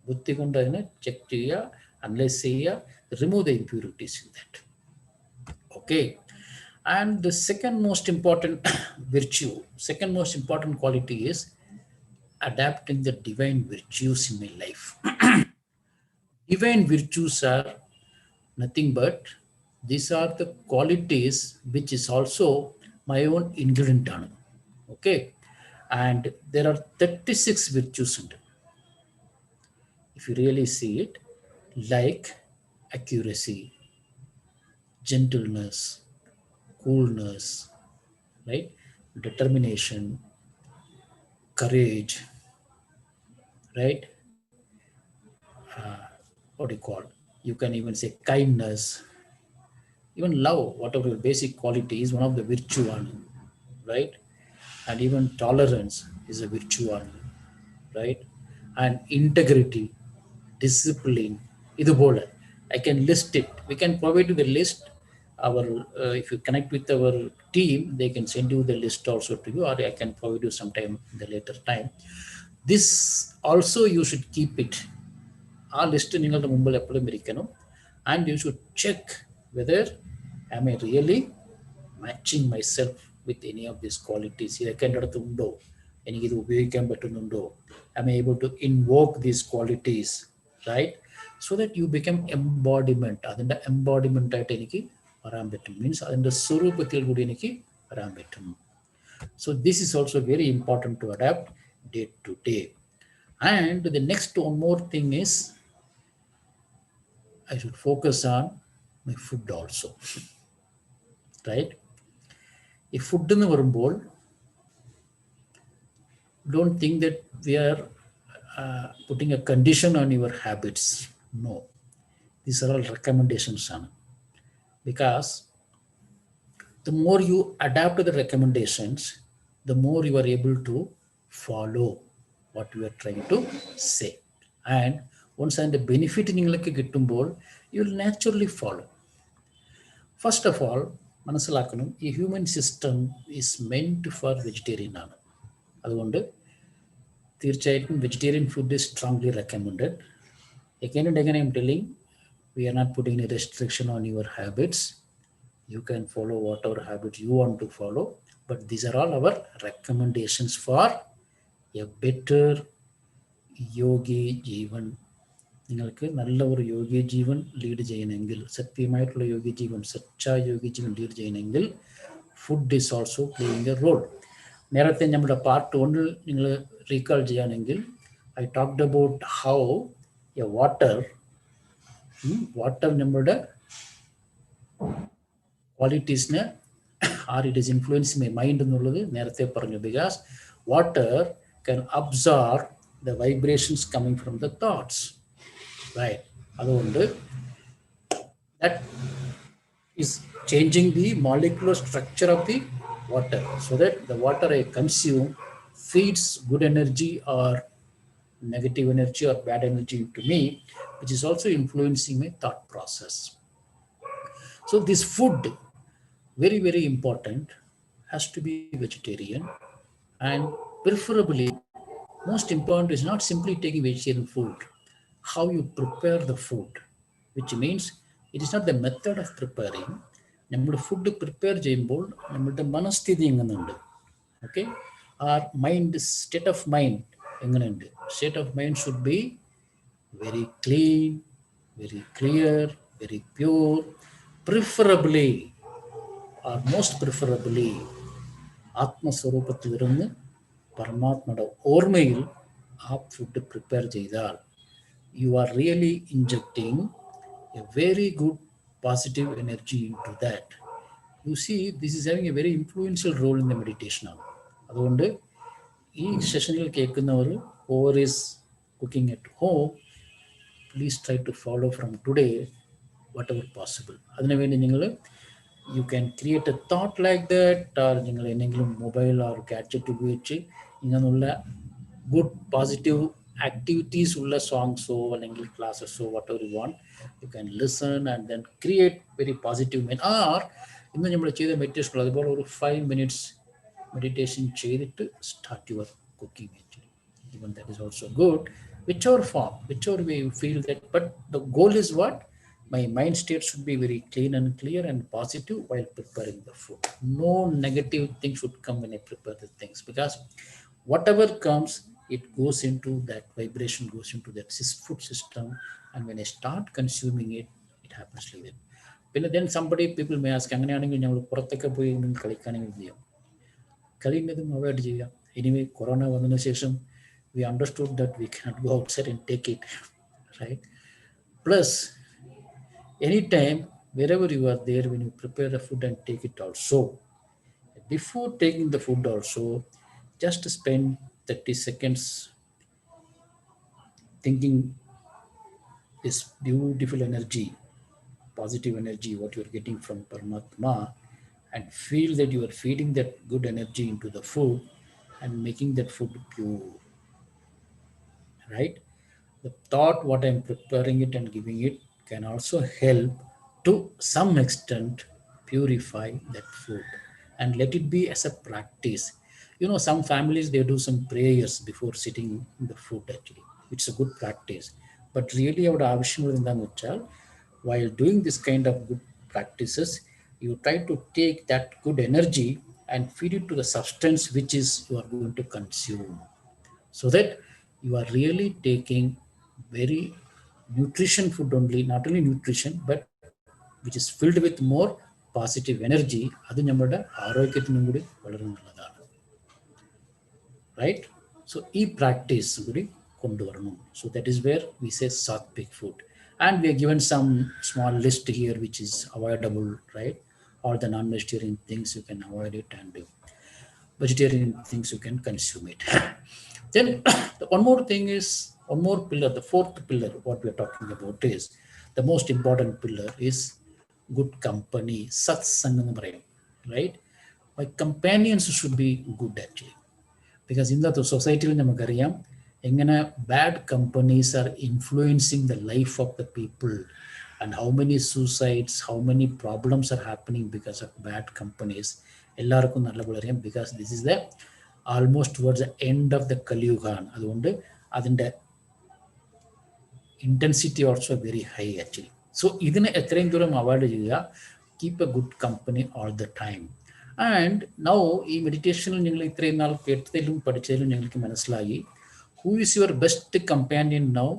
ബുദ്ധി കൊണ്ട് അതിനെ check ചെയ്യുക, analyse ചെയ്യുക, remove the impurities in that. Okay. And the second most important virtue, second most important quality is adapting the divine virtues in my life. Divine virtues are nothing but these are the qualities which is also my own ingredient. Okay, and there are 36 virtues in it. If you really see it, like accuracy, gentleness, coolness, right, determination, courage, right, what do you call, you can even say kindness, even love, whatever your basic quality is one of the virtue on, right? And even tolerance is a virtue on, right? And integrity, discipline, idu pole I can list it. We can provide you the list. Our if you connect with our team, they can send you the list also to you, or I can provide you sometime in the later time. This also you should keep it. ആ list നിങ്ങളുടെ മുമ്പിൽ എപ്പോഴും ഇരിക്കണം. And you should check whether am I really matching myself with any of these qualities. ഇതൊക്കെ എൻ്റെ അടുത്ത് ഉണ്ടോ, എനിക്കിത് ഉപയോഗിക്കാൻ പറ്റുന്നുണ്ടോ, am I able to invoke these qualities, right? So that you become embodiment. അതിൻ്റെ എംബോഡിമെൻ്റ് ആയിട്ട് എനിക്ക് വരാൻ പറ്റും, മീൻസ് അതിൻ്റെ സ്വരൂപത്തിൽ കൂടി എനിക്ക് വരാൻ പറ്റും. So this is also very important to adapt day to day. And the next one more thing is I should focus on my food also, right? If food എന്ന് വരുമ്പോൾ don't think that we are putting a condition on your habits. No, these are all recommendations, because the more you adapt to the recommendations, the more you are able to follow what you are trying to say. And once അതിൻ്റെ benefit നിങ്ങൾക്ക് കിട്ടുമ്പോൾ you will naturally follow. First of all, മനസ്സിലാക്കണം, ഈ human system is meant four vegetarian ആണ്. അതുകൊണ്ട് തീർച്ചയായിട്ടും vegetarian food is strongly recommended. Again and again, I'm telling, we are not putting any restriction on your habits. You can follow whatever habits you want to follow, but these are all our recommendations for a better yogi jeevan. നിങ്ങൾക്ക് നല്ല ഒരു യോഗി ജീവൻ lead ചെയ്യണമെങ്കിൽ, സത്യമായിട്ടുള്ള യോഗി ജീവൻ, സച്ചാ യോഗി ജീവൻ ലീഡ് ചെയ്യണമെങ്കിൽ food is also playing a role. നേരത്തെ നമ്മുടെ പാർട്ട് 1 നിങ്ങൾ റീകാൾ ചെയ്യുകയാണെങ്കിൽ I talked about how a water നമ്മുടെ ക്വാളിറ്റീസിനെ or it is influencing my mind എന്നുള്ളത് നേരത്തെ പറഞ്ഞു. Because water can absorb the vibrations coming from the thoughts, right? അതുകൊണ്ട് that is changing the molecular structure of the water, so that the water I consume feeds good energy or negative energy or bad energy into me, which is also influencing my thought process. So this food, very very important, has to be vegetarian, and preferably, most important is not simply taking vegetarian food, how you prepare the food, which means it is not the method of preparing. നമ്മുടെ food prepare ചെയ്യുമ്പോൾ നമ്മുടെ മനസ്ഥിതി എങ്ങനെയുണ്ട്, okay, or mind, state of mind എങ്ങനെയുണ്ട്. State of mind should be very clean, very clear, very pure, preferably or most preferably ആത്മസ്വരൂപത്തിലിരുന്ന് പരമാത്മയുടെ ഓർമ്മയിൽ ആ ഫുഡ് പ്രിപ്പയർ ചെയ്താൽ you are really injecting a very good positive energy into that. You see, this is having a very influential role in the meditation. അതുകൊണ്ട് ഈ സെഷനിൽ കേൾക്കുന്നവർ over is cooking at home, please try to follow from today whatever possible. അതിനുവേണ്ടി നിങ്ങൾ you can create a thought like that, or നിങ്ങൾ എന്തെങ്കിലും mobile or gadget ഉപയോഗിച്ച് ഇങ്ങനെയുള്ള good positive activities ulla songs so അല്ലെങ്കിൽ classes so whatever you want, you can listen and then create very positive mind. Or ഇന്ന് നമ്മൾ ചെയ്ത meditation അതുപോലെ ഒരു 5 minutes മെഡിറ്റേഷൻ ചെയ്തിട്ട് start your cooking. Actually even that is also good, whichever form, whichever way you feel that, but the goal is what, my mind state should be very clean and clear and positive while preparing the food. No negative things should come when I prepare the things, because whatever comes, it goes into that vibration, goes into that food system, and when I start consuming it, it happens like that. Then somebody, people may ask, അങ്ങനെയാണെങ്കിൽ ഞങ്ങൾ പുറത്തൊക്കെ പോയി കളിക്കുകയാണെങ്കിൽ ചെയ്യാം. കളിയുന്നതും avoid ചെയ്യുക. Anyway corona വന്നതിന് ശേഷം we understood that we cannot go outside and take it, right? Plus, anytime, wherever you are there, when you prepare the food and take it also, before taking the food also, just spend 30 seconds thinking this beautiful energy, positive energy, what you are getting from Paramatma, and feel that you are feeding that good energy into the food and making that food pure, right? The thought, what I'm preparing it and giving it, can also help to some extent purify that food and let it be as a practice. You know, some families, they do some prayers before sitting in the food actually. It's a good practice. But really, our avashyam എന്താന്ന് വെച്ചാൽ, while doing this kind of good practices, you try to take that good energy and feed it to the substance which is you are going to consume, so that you are really taking very nutrition food only, not only nutrition, but which is filled with more positive energy. അത് നമ്മുടെ ആരോഗ്യത്തിനും കൂടി വളരെ നല്ലതാണ്, right? So ഈ practice കൂടി കൊണ്ടുവരണം. So that is where we say Satwik food. And we are given some small list here which is avoidable, right? All the non-vegetarian things you can avoid it, and vegetarian things you can consume it. Then one more thing is, one more pillar, the fourth pillar what we are talking about is, the most important pillar is good company, satsang എന്ന് പറയും, right? My companions should be good actually, because ഇന്നത്തെ സൊസൈറ്റിയിൽ നമുക്കറിയാം എങ്ങനെ bad companies are influencing the life of the people, and how many suicides, how many problems are happening because of bad companies. എല്ലാവർക്കും നല്ലപോലെ അറിയാം, because this is the almost towards the end of the കലിയുഗാണ്. അതുകൊണ്ട് അതിൻ്റെ intensity also very high actually. So ഇതിനെ എത്രയും ദൂരം avoid ചെയ്യുക, keep A good company all the time. And now ഈ മെഡിറ്റേഷനിൽ നിങ്ങൾ ഇത്രയും നാൾ കേട്ടതിലും പഠിച്ചതിലും ഞങ്ങൾക്ക് മനസ്സിലായി, who is your best companion now?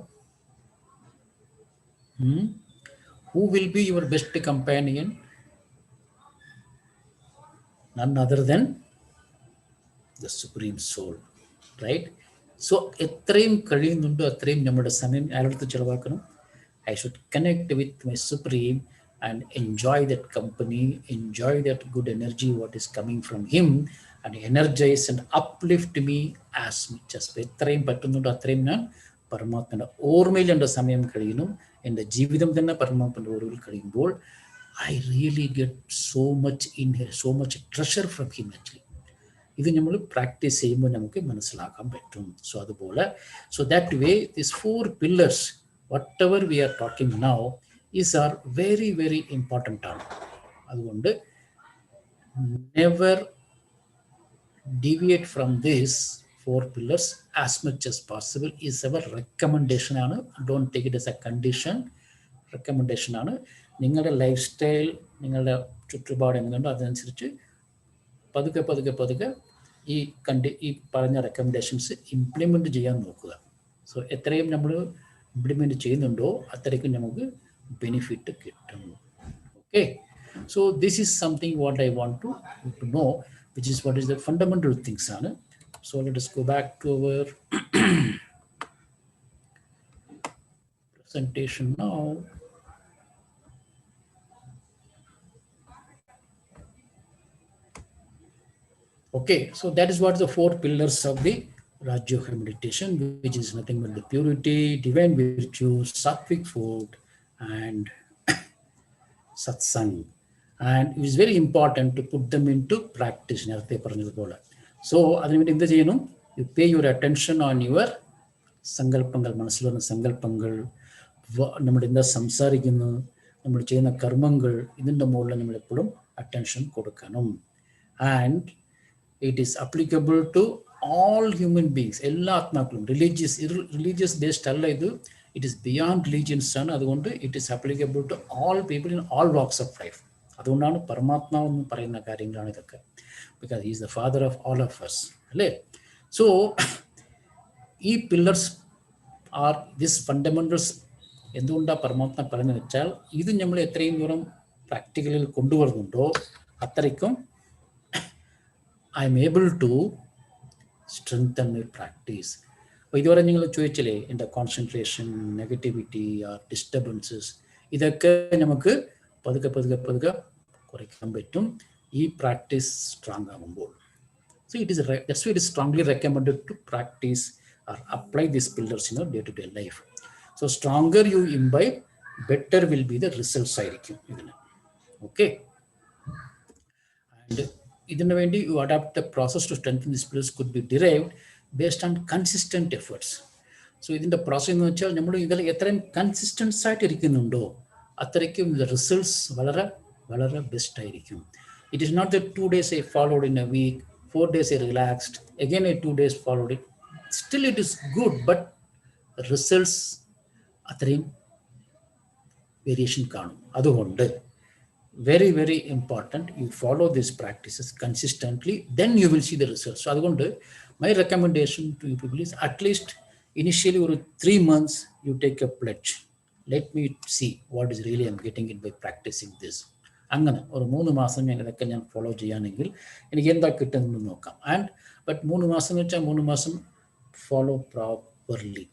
Who will be your best companion? None other than the Supreme Soul, right? So എത്രയും കഴിയുന്നുണ്ടോ അത്രയും നമ്മുടെ സമയം ആരടുത്ത് ചിലവാക്കണം? I should connect with my Supreme and enjoy that company, enjoy that good energy what is coming from him, and energize and uplift me as much as എത്രയും പറ്റുന്നുണ്ടോ അത്രയും ഞാൻ പരമാത്മയുടെ ഓർമ്മയിൽ എൻ്റെ സമയം കഴിയുന്നു. എൻ്റെ ജീവിതം തന്നെ പരമാത്മയുടെ ഓർമ്മയിൽ കഴിയുമ്പോൾ I really get so much in here, so much treasure from him actually. ഇത് നമ്മൾ പ്രാക്ടീസ് ചെയ്യുമ്പോൾ നമുക്ക് മനസ്സിലാക്കാൻ പറ്റും. സോ അതുപോലെ, so that way this 4 pillars whatever we are talking now is are very very important ആണ്. അതുകൊണ്ട് never deviate from this 4 pillars as much as possible is our recommendation ആണ്. Don't take it as a condition, recommendation ആണ്. നിങ്ങളുടെ life style, നിങ്ങളുടെ ചുറ്റുപാട് എങ്ങനെയുണ്ടോ അതനുസരിച്ച് പതുക്കെ പതുക്കെ പതുക്കെ ഈ പറഞ്ഞ റെക്കമെൻഡേഷൻസ് ഇംപ്ലിമെൻറ്റ് ചെയ്യാൻ നോക്കുക. സോ എത്രയും നമ്മൾ ഇംപ്ലിമെൻറ്റ് ചെയ്യുന്നുണ്ടോ അത്രയ്ക്കും നമുക്ക് ബെനിഫിറ്റ് കിട്ടും. Okay, so this is something what I want to know, which is what is the fundamental things ആണ്. So let us go back to our presentation now. Okay, so that is what the 4 pillars of the Rajayoga meditation, which is nothing but the purity, divine virtue, sattvic food, and satsang. And it is very important to put them into practice. So, you pay your attention on your sankalpangal, manasilana sankalpangal, നമ്മൾ എന്താ സംസാരിക്കുന്നു, നമ്മൾ ചെയ്യുന്ന കർമ്മങ്ങൾ, ഇതിൻ്റെ മുകളിൽ നമ്മൾ എപ്പോഴും അറ്റൻഷൻ കൊടുക്കണം. And it is applicable to all human beings, എല്ലാ ആത്മാക്കളും. റിലീജിയസ് ബേസ്ഡ് അല്ല ഇത്, it is beyond religions ആണ്. അതുകൊണ്ട് it is applicable to all people in all walks of life. അതുകൊണ്ടാണ് പരമാത്മാവ് എന്ന് പറയുന്ന കാര്യങ്ങളാണ് ഇതൊക്കെ, because he is the father of all of us, അല്ലേ? സോ ഈ പില്ലർസ് ആർ ദിസ് ഫണ്ടമെന്റൽസ്. എന്തുകൊണ്ടാണ് പരമാത്മ പറയുന്നത് വെച്ചാൽ, ഇത് നമ്മൾ എത്രയും ദൂരം പ്രാക്ടിക്കലിൽ കൊണ്ടുവരുന്നുണ്ടോ അത്രയ്ക്കും I am able to strengthen my practice. അപ്പോൾ ഇതുവരെ നിങ്ങൾ ചോദിച്ചില്ലേ, എൻ്റെ കോൺസെൻട്രേഷൻ, നെഗറ്റിവിറ്റി, ഡിസ്റ്റർബൻസസ്, ഇതൊക്കെ നമുക്ക് പതുക്കെ പതുക്കെ പതുക്കെ കുറയ്ക്കാൻ പറ്റും ഈ പ്രാക്ടീസ് സ്ട്രോങ് ആകുമ്പോൾ. So that's why it is strongly recommended to practice or apply these pillars in your day-to-day life. So stronger you imbibe, better will be the results ആയിരിക്കും ഇതിന്. Okay. And ഇതിനു വേണ്ടി you adapt the process to strengthen these pillars could be derived based on consistent efforts. So ഇതിൻ്റെ process എന്ന് വെച്ചാൽ നമ്മൾ ഇതിൽ എത്രയും കൺസിസ്റ്റൻസ് ആയിട്ട് ഇരിക്കുന്നുണ്ടോ അത്രയ്ക്കും the results വളരെ വളരെ ബെസ്റ്റ് ആയിരിക്കും. It is not that 2 days I followed in a week, 4 days I relaxed, again I 2 days followed it. Still it is good, but results അത്രയും വേരിയേഷൻ കാണും. അതുകൊണ്ട് very very important, you follow these practices consistently, then you will see the results. So അതുകൊണ്ട് my recommendation to you people is at least initially or 3 months you take a pledge. Let me see what is really I'm getting it by practicing this. അങ്ങനെ ഒരു 3 മാസം ഞാൻ ഇതൊക്കെ ഞാൻ follow ചെയ്യുകയാണെങ്കിൽ എനിക്ക് എന്താ കിട്ടുന്നത് നോക്കാം. ആൻഡ് ബട്ട് 3 മാസം എന്ന് വെച്ചാൽ 3 മാസം follow properly,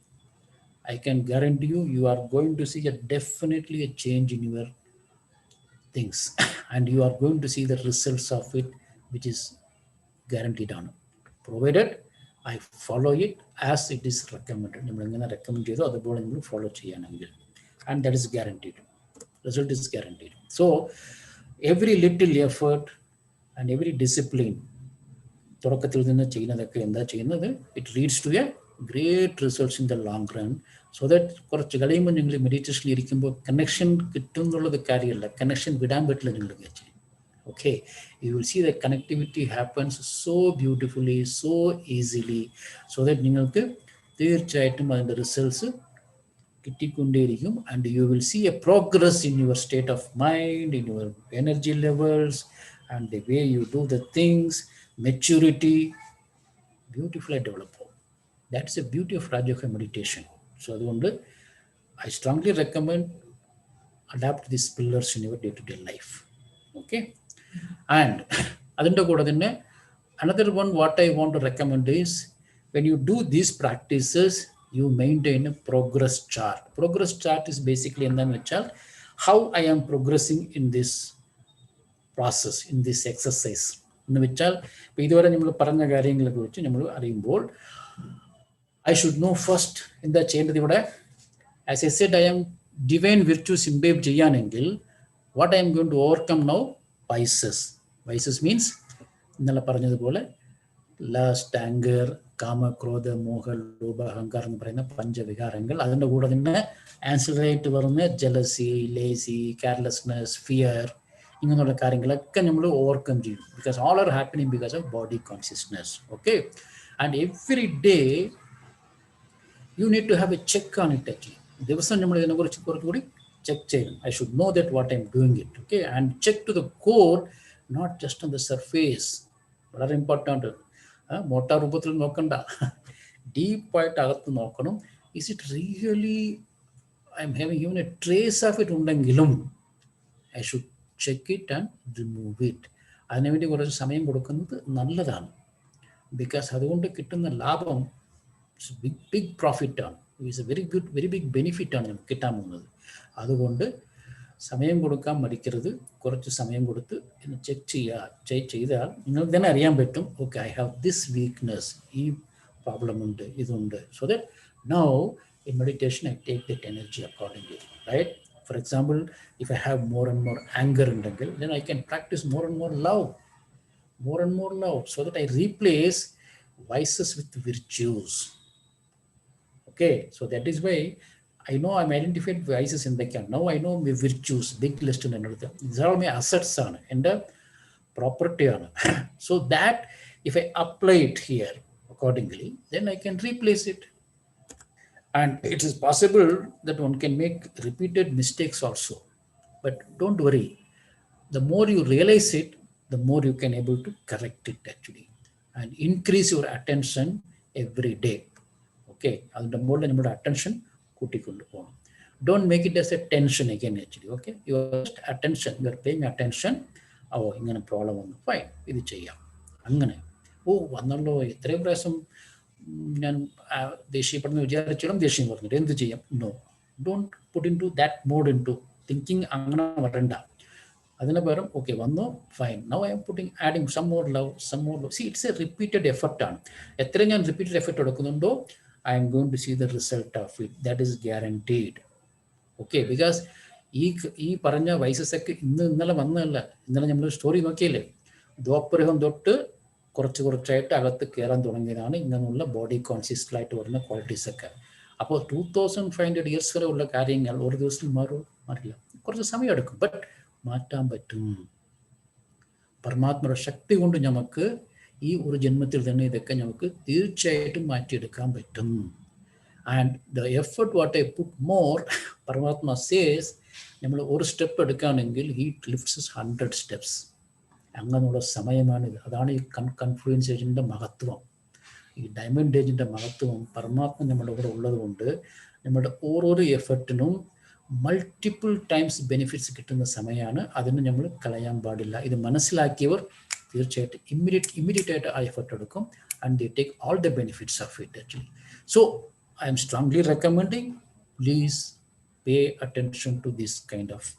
I can guarantee you are going to see definitely a change in your things and you are going to see the results of it, which is guaranteed on, provided I follow it as it is recommended. നമ്മൾ എങ്ങനെ recommend ചെയ്തോ അതുപോലെ നിങ്ങൾ follow ചെയ്യണമെങ്കിൽ, and that is guaranteed, result is guaranteed. So every little effort and every discipline തുടക്കത്തിൽ നിന്ന് ചെയ്യുന്നതൊക്കെ എന്താ ചെയ്യുന്നത്, it leads to a great results in the long run. So that കുറച്ച് കഴിയുമ്പോൾ നിങ്ങൾ മെഡിറ്റേഷനിൽ ഇരിക്കുമ്പോൾ കണക്ഷൻ കിട്ടും എന്നുള്ളത് കാര്യമല്ല, കണക്ഷൻ വിടാൻ പറ്റില്ല നിങ്ങൾക്ക്. Okay, you will see the connectivity happens so beautifully, so easily, so that നിങ്ങൾക്ക് തീർച്ചയായിട്ടും അതിൻ്റെ results കിട്ടിക്കൊണ്ടേയിരിക്കും. And you will see a progress in your state of mind, in your energy levels, and the way you do the things, maturity, beautifully develop. That's the beauty of Rajayoga meditation. So അതുകൊണ്ട് I strongly recommend adapt these pillars in your day-to-day life. Okay. And അതിൻ്റെ കൂടെ തന്നെ another one what I want to recommend is when you do these practices, you maintain a progress chart. Progress chart is basically എന്താണെന്ന് വെച്ചാൽ how I am progressing in this process, in this exercise. എന്ന് വെച്ചാൽ ഇപ്പം ഇതുവരെ നമ്മൾ പറഞ്ഞ കാര്യങ്ങളെ കുറിച്ച് നമ്മൾ അറിയുമ്പോൾ I should know first എന്താ ചെയ്യേണ്ടത് ഇവിടെ. As I said, I am divine virtues imbibe ചെയ്യാനെങ്കിൽ what I am going to overcome now? Vices. Vices means ഇന്നലെ പറഞ്ഞതുപോലെ ലസ്റ്റ്, ആങ്കർ, കാമ, ക്രോധ, മോഹ, ലോഭ, അഹങ്കാരം എന്ന് പറയുന്ന പഞ്ചവികാരങ്ങൾ. അതിൻ്റെ കൂടെ തന്നെ ആൻസിലറായിട്ട് വരുന്ന ജലസി, ലേസി, കെയർലെസ്നെസ്, ഫിയർ, ഇങ്ങനെയുള്ള കാര്യങ്ങളൊക്കെ നമ്മൾ ഓവർകം ചെയ്യും. Because all are happening because of body consciousness. Okay. And every day you need to have a check on it actually. ദിവസം നമ്മൾ ഇതിനെക്കുറിച്ച് കുറച്ചുകൂടി ചെക്ക് ചെയ്യണം. I should know that what I'm doing it. Okay. And check to the core, not just on the surface. വളരെ important. Motor രൂപത്തിൽ നോക്കണ്ട, ഡീപ്പായിട്ട് അകത്ത് നോക്കണം. Is it really I'm having even a trace of it ഉണ്ടെങ്കിലും I should check it and remove it. അതിനുവേണ്ടി കുറച്ച് സമയം കൊടുക്കുന്നത് നല്ലതാണ്. ബിക്കോസ് അതുകൊണ്ട് കിട്ടുന്ന ലാഭം ബിഗ് പ്രോഫിറ്റ് ആണ്. It's a very big benefit ആണ് നമുക്ക് കിട്ടാൻ പോകുന്നത്. അതുകൊണ്ട് സമയം കൊടുക്കാൻ മടിക്കരുത്. കുറച്ച് സമയം കൊടുത്ത് ചെക്ക് ചെയ്താൽ നിങ്ങൾക്ക് തന്നെ അറിയാൻ പറ്റും, okay I have this weakness, ഈ പ്രോബ്ലം ഉണ്ട്, ഇതുണ്ട്. So that now in meditation I take that energy accordingly, right? For example, if I have more and more anger ഉണ്ടെങ്കിൽ then I can practice more and more love, so that I replace vices with virtues. Okay, so that is why I know I'm identified vices in the can. Now I know my virtues, big list and everything. These are all my assets on and property on. So that if I apply it here accordingly, then I can replace it. And it is possible that one can make repeated mistakes also. But don't worry. The more you realize it, the more you can able to correct it actually. And increase your attention every day. Okay. അതിൻ്റെ മുകളിൽ നമ്മുടെ attention കൂട്ടിക്കൊണ്ട് പോകണം. Don't make it as a tension again actually. Okay. You are just attention. You are paying attention. ഇങ്ങനെ problem വന്നു, fine, ഇത് ചെയ്യാം. അങ്ങനെ വന്നല്ലോ, എത്രയും പ്രാവശ്യം ഞാൻ ദേഷ്യപ്പെടുന്ന വിചാരിച്ചാലും ദേഷ്യം പറഞ്ഞിട്ട് എന്ത് ചെയ്യാം? No, don't put into that mode into thinking. അങ്ങനെ വരണ്ട. അതിന് പകരം ഓക്കെ വന്നു, fine, now I'm adding some more love. See it's a repeated എഫർട്ടാണ്. എത്ര ഞാൻ റിപ്പീറ്റഡ് എഫർട്ട് എടുക്കുന്നുണ്ടോ I'm going to see the result of it. That is guaranteed. Okay. Because ഈ പറഞ്ഞ വൈസസ് ഒക്കെ ഇന്നലെ വന്നതല്ല. ഇന്നലെ നമ്മൾ സ്റ്റോറി നോക്കിയല്ലേ, ദ്വാപരഹം തൊട്ട് കുറച്ചായിട്ട് അകത്ത് കയറാൻ തുടങ്ങിയതാണ് ഇങ്ങനെയുള്ള ബോഡി കോൺഷ്യസ്ലായിട്ട് വരുന്ന ക്വാളിറ്റീസ് ഒക്കെ. അപ്പോൾ 2500 years വരെ ഉള്ള കാര്യങ്ങൾ ഒരു ദിവസത്തിൽ മാറില്ല, കുറച്ച് സമയം എടുക്കും, ബട്ട് മാറ്റാൻ പറ്റും. പരമാത്മയുടെ ശക്തി കൊണ്ട് നമുക്ക് ഈ ഒരു ജന്മത്തിൽ തന്നെ ഇതൊക്കെ നമുക്ക് തീർച്ചയായിട്ടും മാറ്റിയെടുക്കാൻ പറ്റും. And the effort what I put more, പരമാത്മ സേസ് നമ്മൾ ഒരു സ്റ്റെപ്പ് എടുക്കുകയാണെങ്കിൽ ഹി ലിഫ്റ്റ്സ് 100 steps. അങ്ങനെയുള്ള സമയമാണിത്. അതാണ് ഈ കൺഫ്ലുവൻസ് ഏജിൻ്റെ മഹത്വം, ഈ ഡയമണ്ട് ഏജിൻ്റെ മഹത്വം. പരമാത്മ നമ്മുടെ കൂടെ ഉള്ളത് കൊണ്ട് നമ്മുടെ ഓരോരോ എഫർട്ടിനും മൾട്ടിപ്പിൾ ടൈംസ് ബെനിഫിറ്റ്സ് കിട്ടുന്ന സമയമാണ്. അതിന് നമ്മൾ കളയാൻ പാടില്ല. ഇത് മനസ്സിലാക്കിയവർ തീർച്ചയായിട്ടും ഇമ്മീഡിയറ്റ് ആയിട്ട് ആ എഫർട്ട് എടുക്കും. And they take all the benefits of it actually. So I am strongly recommending, please pay attention to this kind of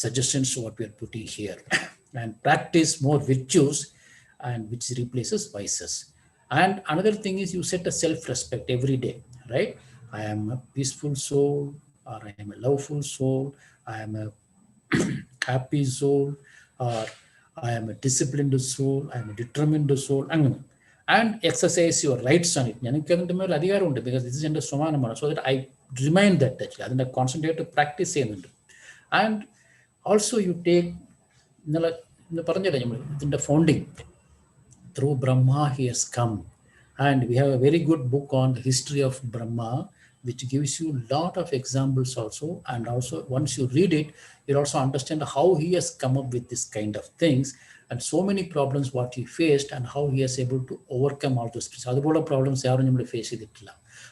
suggestions what we are putting here and practice more virtues, and which replaces vices. And another thing is you set a self-respect every day, right? I am a peaceful soul, or I am a loveful soul, I am a happy soul, or I am a disciplined soul, I am a determined soul. And exercise your rights on it. എനിക്ക് അതിൻ്റെ മേലെ അധികാരമുണ്ട്, because this is എൻ്റെ സ്വമാനമാണ്. So that I remind that actually അതിൻ്റെ concentrate practice ചെയ്യുന്നുണ്ട്. And also you take, ഇന്ന് പറഞ്ഞല്ലേ നമ്മൾ ഇതിൻ്റെ founding through Brahma he has come, and we have a very good book on the history of Brahma which gives you a lot of examples also. And also once you read it, you'll also understand how he has come up with this kind of things and so many problems what he faced and how he is able to overcome all those things. അതുപോലെ problems ആരും നമ്മൾ face ചെയ്തിട്ടില്ല.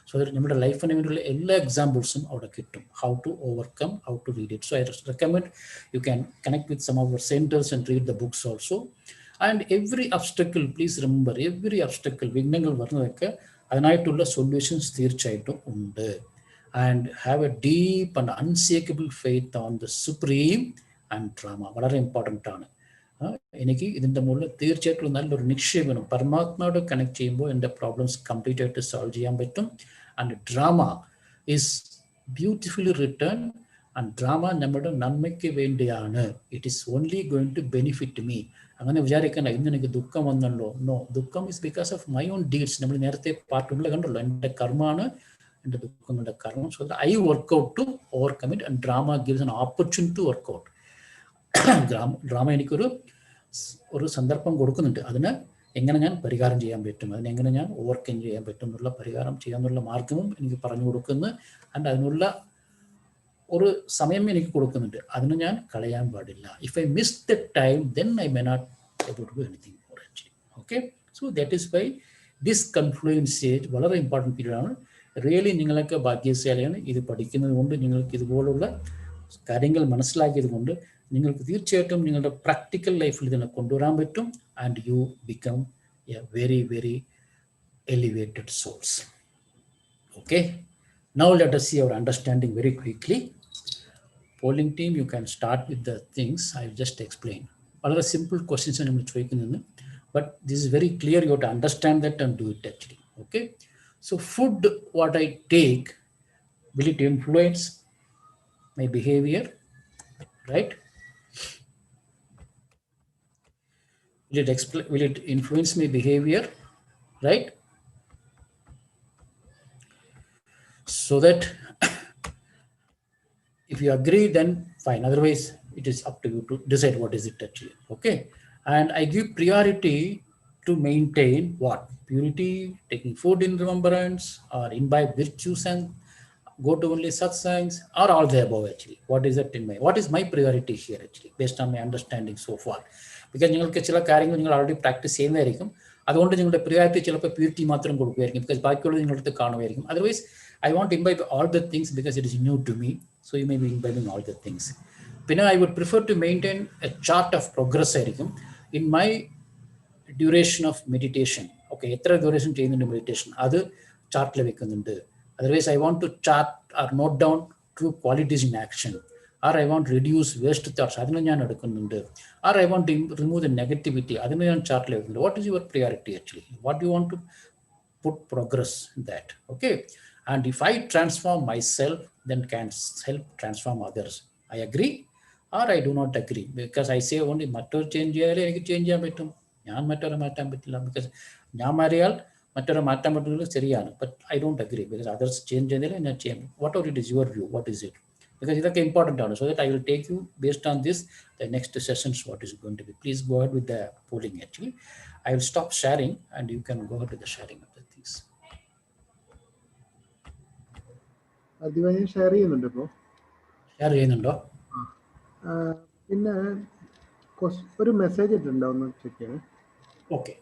So നമ്മുടെ ലൈഫിന് വേണ്ടിയുള്ള എല്ലാ എക്സാമ്പിൾസും അവിടെ കിട്ടും. How to overcome, how to read it. So I recommend you can connect with some of our centres and read the books also. And every obstacle, please remember, every obstacle, വിഘ്നങ്ങൾ വരുന്നതൊക്കെ അതിനായിട്ടുള്ള സൊല്യൂഷൻസ് തീർച്ചയായിട്ടും ഉണ്ട്. And have a deep and unshakeable faith on the supreme and drama. വളരെ important ആണ്. എനിക്ക് ഇതിൻ്റെ മുകളിൽ തീർച്ചയായിട്ടും നല്ലൊരു നിക്ഷേപണം പരമാത്മായോട് കണക്ട് ചെയ്യുമ്പോൾ എൻ്റെ പ്രോബ്ലംസ് കംപ്ലീറ്റ് ആയിട്ട് സോൾവ് ചെയ്യാൻ പറ്റും. And drama is beautifully return. And drama നമ്മുടെ നന്മയ്ക്ക് വേണ്ടിയാണ്. It is only going to benefit me. അങ്ങനെ വിചാരിക്കണ്ട ഇന്ന് എനിക്ക് ദുഃഖം വന്നല്ലോ. No, dukham is because of my own deeds. നമ്മൾ നേരത്തെ പാർട്ടുകളിൽ കണ്ടല്ലോ, എൻ്റെ കർമ്മമാണ് എൻ്റെ ദുഃഖങ്ങളുടെ കാരണം. So I work out to overcome it. And drama gives an opportunity to work out. Drama എനിക്കൊരു സന്ദർഭം കൊടുക്കുന്നുണ്ട്. അതിന് എങ്ങനെ ഞാൻ പരിഹാരം ചെയ്യാൻ പറ്റും, അതിനെങ്ങനെ ഞാൻ ഓവർകം ചെയ്യാൻ പറ്റും എന്നുള്ള പരിഹാരം ചെയ്യാനുള്ള മാർഗവും എനിക്ക് പറഞ്ഞു കൊടുക്കുന്നു. ആൻഡ് അതിനുള്ള ഒരു സമയം എനിക്ക് കൊടുക്കുന്നുണ്ട്. അതിന് ഞാൻ കളയാൻ പാടില്ല. If I miss the time then I may not able to do anything more actually. Okay, so that is why this confluence stage വളരെ ഇമ്പോർട്ടൻറ്റ് പീരീഡ് ആണ്. റിയലി നിങ്ങളൊക്കെ ഭാഗ്യശാലിയാണ്. ഇത് പഠിക്കുന്നത് കൊണ്ട്, നിങ്ങൾക്ക് ഇതുപോലുള്ള കാര്യങ്ങൾ മനസ്സിലാക്കിയത് കൊണ്ട് നിങ്ങൾക്ക് തീർച്ചയായിട്ടും നിങ്ങളുടെ പ്രാക്ടിക്കൽ ലൈഫിൽ ഇതിനെ കൊണ്ടുവരാൻ പറ്റും. And you become a very very elevated souls. Okay, now let us see our understanding very quickly. Polling team, you can start with the things I just explained. വളരെ simple questions ആണ് നമ്മൾ ചോദിക്കുന്നത്, but this is very clear. You have to understand that and do it actually. Okay, so food what I take, will it influence my behavior, right? Will it influence my behavior, right? So that if you agree, then fine. Otherwise, it is up to you to decide what is it actually. Okay, and I give priority to maintain what? Purity, taking food in remembrance, or imbibe virtues and go to only satsangs, or all the above actually. What is it in my? What is my priority here actually, based on my understanding so far? Because നിങ്ങൾക്ക് ചില കാര്യങ്ങൾ നിങ്ങൾ already practice ചെയ്യുന്നതായിരിക്കും. അതുകൊണ്ട് നിങ്ങളുടെ priority ചിലപ്പോൾ purity മാത്രം കൊടുക്കുമായിരിക്കും. Because ബാക്കിയുള്ളത് നിങ്ങളുടെ അടുത്ത് കാണുമായിരിക്കും. Otherwise I want to imbibe all the things because it is new to me. So you may be imbibing all the things. But I would prefer to maintain a chart of progress in my duration of meditation. Okay, etra duration ചെയ്യുന്നുണ്ട് meditation, അത് ചാർട്ടിൽ വെക്കുന്നുണ്ട്. Otherwise, I want to chart or note down true qualities in action. Or I want to reduce waste thoughts, അതിന് ഞാൻ എടുക്കുന്നുണ്ട്. Or I want to remove the negativity, അതിന് ഞാൻ ചാർട്ടിൽ വെക്കുന്നുണ്ട്. What is your priority actually? What do you want to put progress in that? Okay. And if I transform myself, then can help transform others. I agree or I do not agree. Because I say only മറ്റൊരു change ചെയ്യാലേ എനിക്ക് change ചെയ്യാൻ പറ്റും, ഞാൻ മറ്റൊരു മാറ്റാൻ പറ്റില്ല. Because ഞാൻ മാറിയാൽ മറ്റൊരു മാറ്റാൻ പറ്റുന്നത് ശരിയാണ്. But I don't agree because others change ചെയ്താലേ ഞാൻ ചെയ്യാം. Whatever it is your view, what is it? Because ഇതൊക്കെ ഇമ്പോർട്ടൻ്റ് ആണ്. So that I will take you based on this the next sessions what is going to be. Please go ahead with the polling actually. I will stop sharing and you can go ahead with the sharing of the things. Share ചെയ്യുന്നുണ്ട് ഇപ്പോൾ. Share ചെയ്യുന്നുണ്ടോ? പിന്നെ ഒരു message ഇട്ടുണ്ടോ, ഒന്ന് check ചെയ്യണേ. Okay,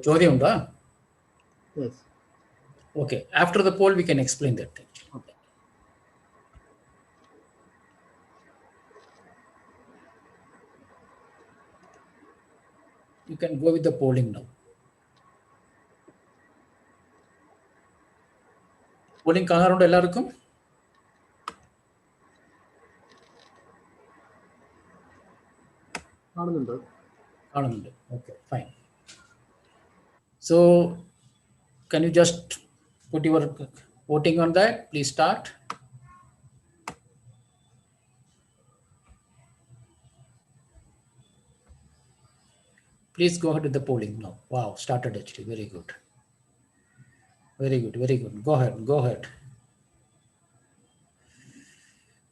ചോദ്യം ഉണ്ടോ? Yes. Okay, after the poll we can explain that. Okay. You can go with the polling now. Polling കാണാറുണ്ടോ എല്ലാവർക്കും? കാണുന്നുണ്ട്. Okay, fine. So can you just put your voting on that? Please start. Please go ahead with the polling now. Wow, started actually. Very good. Very good, very good. Go ahead, go ahead.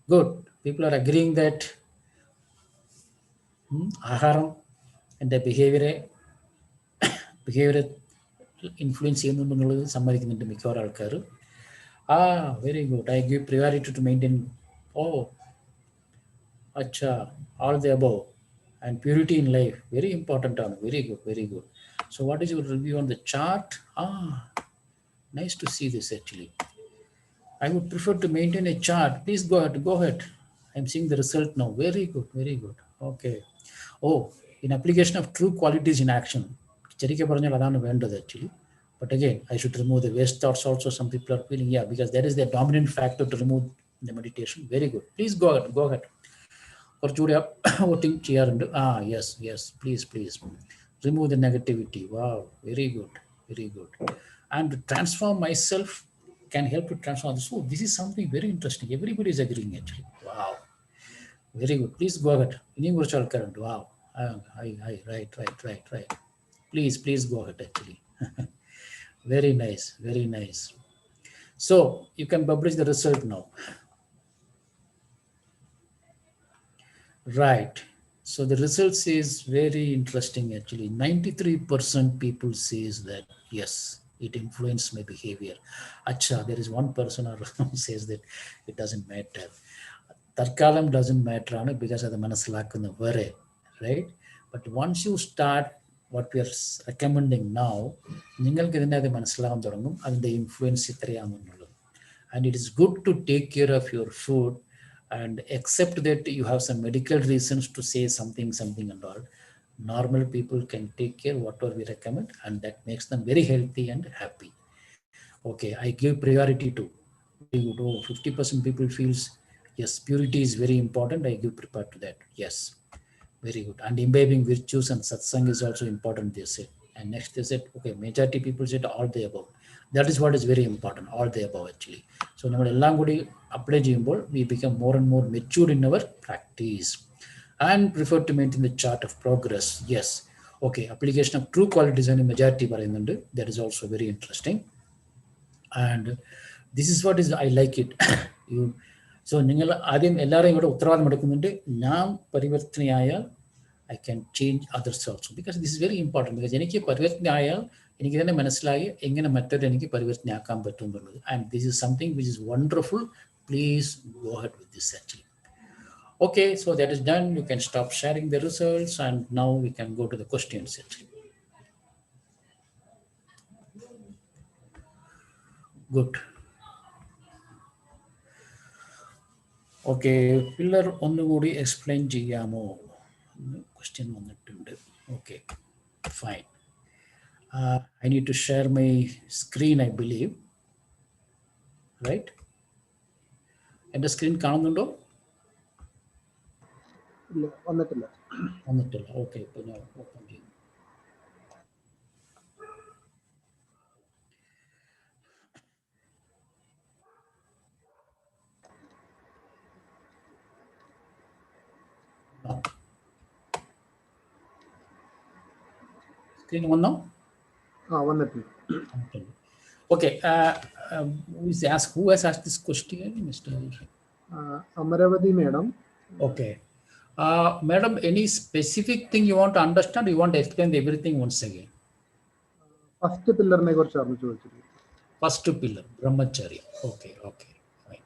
Good. People are agreeing that ആഹാരം എൻ്റെ ബിഹേവിയറെ influence ചെയ്യുന്നുണ്ടെന്നുള്ളത് സമ്മതിക്കുന്നുണ്ട് മിക്കവാറും ആൾക്കാർ. Very good. I give priority to maintain. Oh അച്ഛാ, all the above. And purity in life, very important ആണ്. Very good, very good. So what is your review on the chart? Nice to see this actually. I would prefer to maintain a chart. Please go ahead, go ahead. I'm seeing the result now. Very good, very good. Okay. Oh, in application of true qualities in action. ശരിക്കും പറഞ്ഞാൽ അതാണ് വേണ്ടത് actually. But again, I should remove the waste thoughts also. Some people are feeling, yeah, because that is the dominant factor to remove the meditation. Very good. Please go ahead, go ahead. കുറച്ചുകൂടി voting ചെയ്യാറുണ്ട്. Yes please remove the negativity. Wow, very good, very good. And transform my self can help to transform this. Oh, this is something very interesting. Everybody is agreeing actually. Wow, very good. Please go ahead. ഇനിയും കുറച്ച് ആൾക്കാരുണ്ട്. Wow, right. Please go ahead actually. Very nice. So you can publish the result now. Right. So the result is very interesting actually. 93% people says that yes, it influenced my behavior. Acha, there is one person who says that it doesn't matter. Tarkalam doesn't matter because of the manasilakuna vare, right? But once you start what we are recommending now, ningalku idinte manasilakam thodangum, adinte influence ithriyamennulladu. And it is good to take care of your food and accept that you have some medical reasons to say something and all. Normal people can take care whatever we recommend, and that makes them very healthy and happy. Okay, I give priority to. Very good. Oh, 50% people feels yes, purity is very important. I give priority to that. Yes, very good. And imbibing virtues and satsang is also important, they said. And next they said, okay, majority people said all the above. That is what is very important, all the above actually. So നമ്മൾ എല്ലാം കൂടി apply ചെയ്യുമ്പോൾ we become more and more mature in our practice and prefer to maintain the chart of progress. Yes. Okay, application of true qualities ആണ് majority പറയുന്നുണ്ട്. That is also very interesting. And this is what is I like it. You so നിങ്ങൾ ആദ്യം എല്ലാവരെയും ഇവിടെ ഉത്തരവാദിത്തം എടുക്കുന്നുണ്ട്. ഞാൻ പരിവർത്തനയായാൽ I can change others also, because this is very important. Because എനിക്ക് പരിവർത്തനയായാൽ എനിക്ക് തന്നെ മനസ്സിലായി എങ്ങനെ മറ്റൊരു എനിക്ക് പരിവർത്തനയാക്കാൻ പറ്റും എന്നുള്ളത്. And this is something which is wonderful. Please go ahead with this actually. Okay, so that is done. You can stop sharing the results, and now we can go to the questions actually. Good. Okay, pillar ഒന്നുകൂടി explain ചെയ്യാമോ? Question വന്നിട്ടുണ്ട്. Okay, fine. I need to share my screen, I believe. Right? എൻ്റെ screen കാണുന്നുണ്ടോ? വന്നിട്ടില്ല. Okay, ഇപ്പോൾ ഞാൻ open ചെയ്യും. Screen വന്നോ? വന്നിട്ടില്ല. Okay. Who has asked this question, Mr. അമരവതി madam. Okay. Madam, any specific thing you want to understand? You want to explain everything once again? First പില്ലറിനെ കുറിച്ചാണ് ചോദിച്ചത്. First pillar brahmacharya. Okay, fine.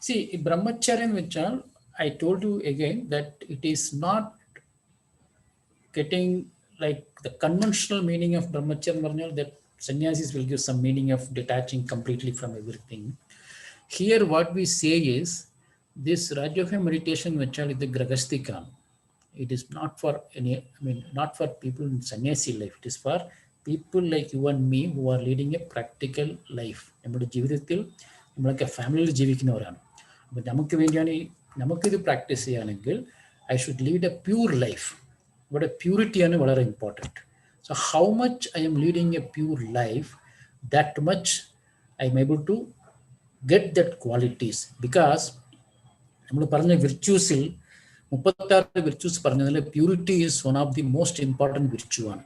See, brahmacharya എന്ന് വെച്ചാൽ I told you again that it is not getting like the conventional meaning of brahmacharya എന്ന് പറഞ്ഞാൽ that sannyasis will give some meaning of detaching completely from everything. Here what we say is this Rajayoga meditation വെച്ചാൽ ഇത് grahasthikam. It is not for any, not for people in sannyasi life. It is for people like you and me who are leading a practical life. നമ്മുടെ ജീവിതത്തിൽ നമ്മളൊക്കെ ഫാമിലിയിൽ ജീവിക്കുന്നവരാണ്. അപ്പോൾ നമുക്ക് വേണ്ടിയാണ് നമുക്കിത് പ്രാക്ടീസ് ചെയ്യുകയാണെങ്കിൽ I should lead a pure life. ഇവിടെ പ്യൂരിറ്റിയാണ് വളരെ important. So how much I am leading a pure life, that much I am able to get that qualities. Because നമ്മൾ പറഞ്ഞ വിർച്യൂസിൽ 36 വിർച്യൂസ് പറഞ്ഞതിൽ purity is one of the most important virtue ആണ്.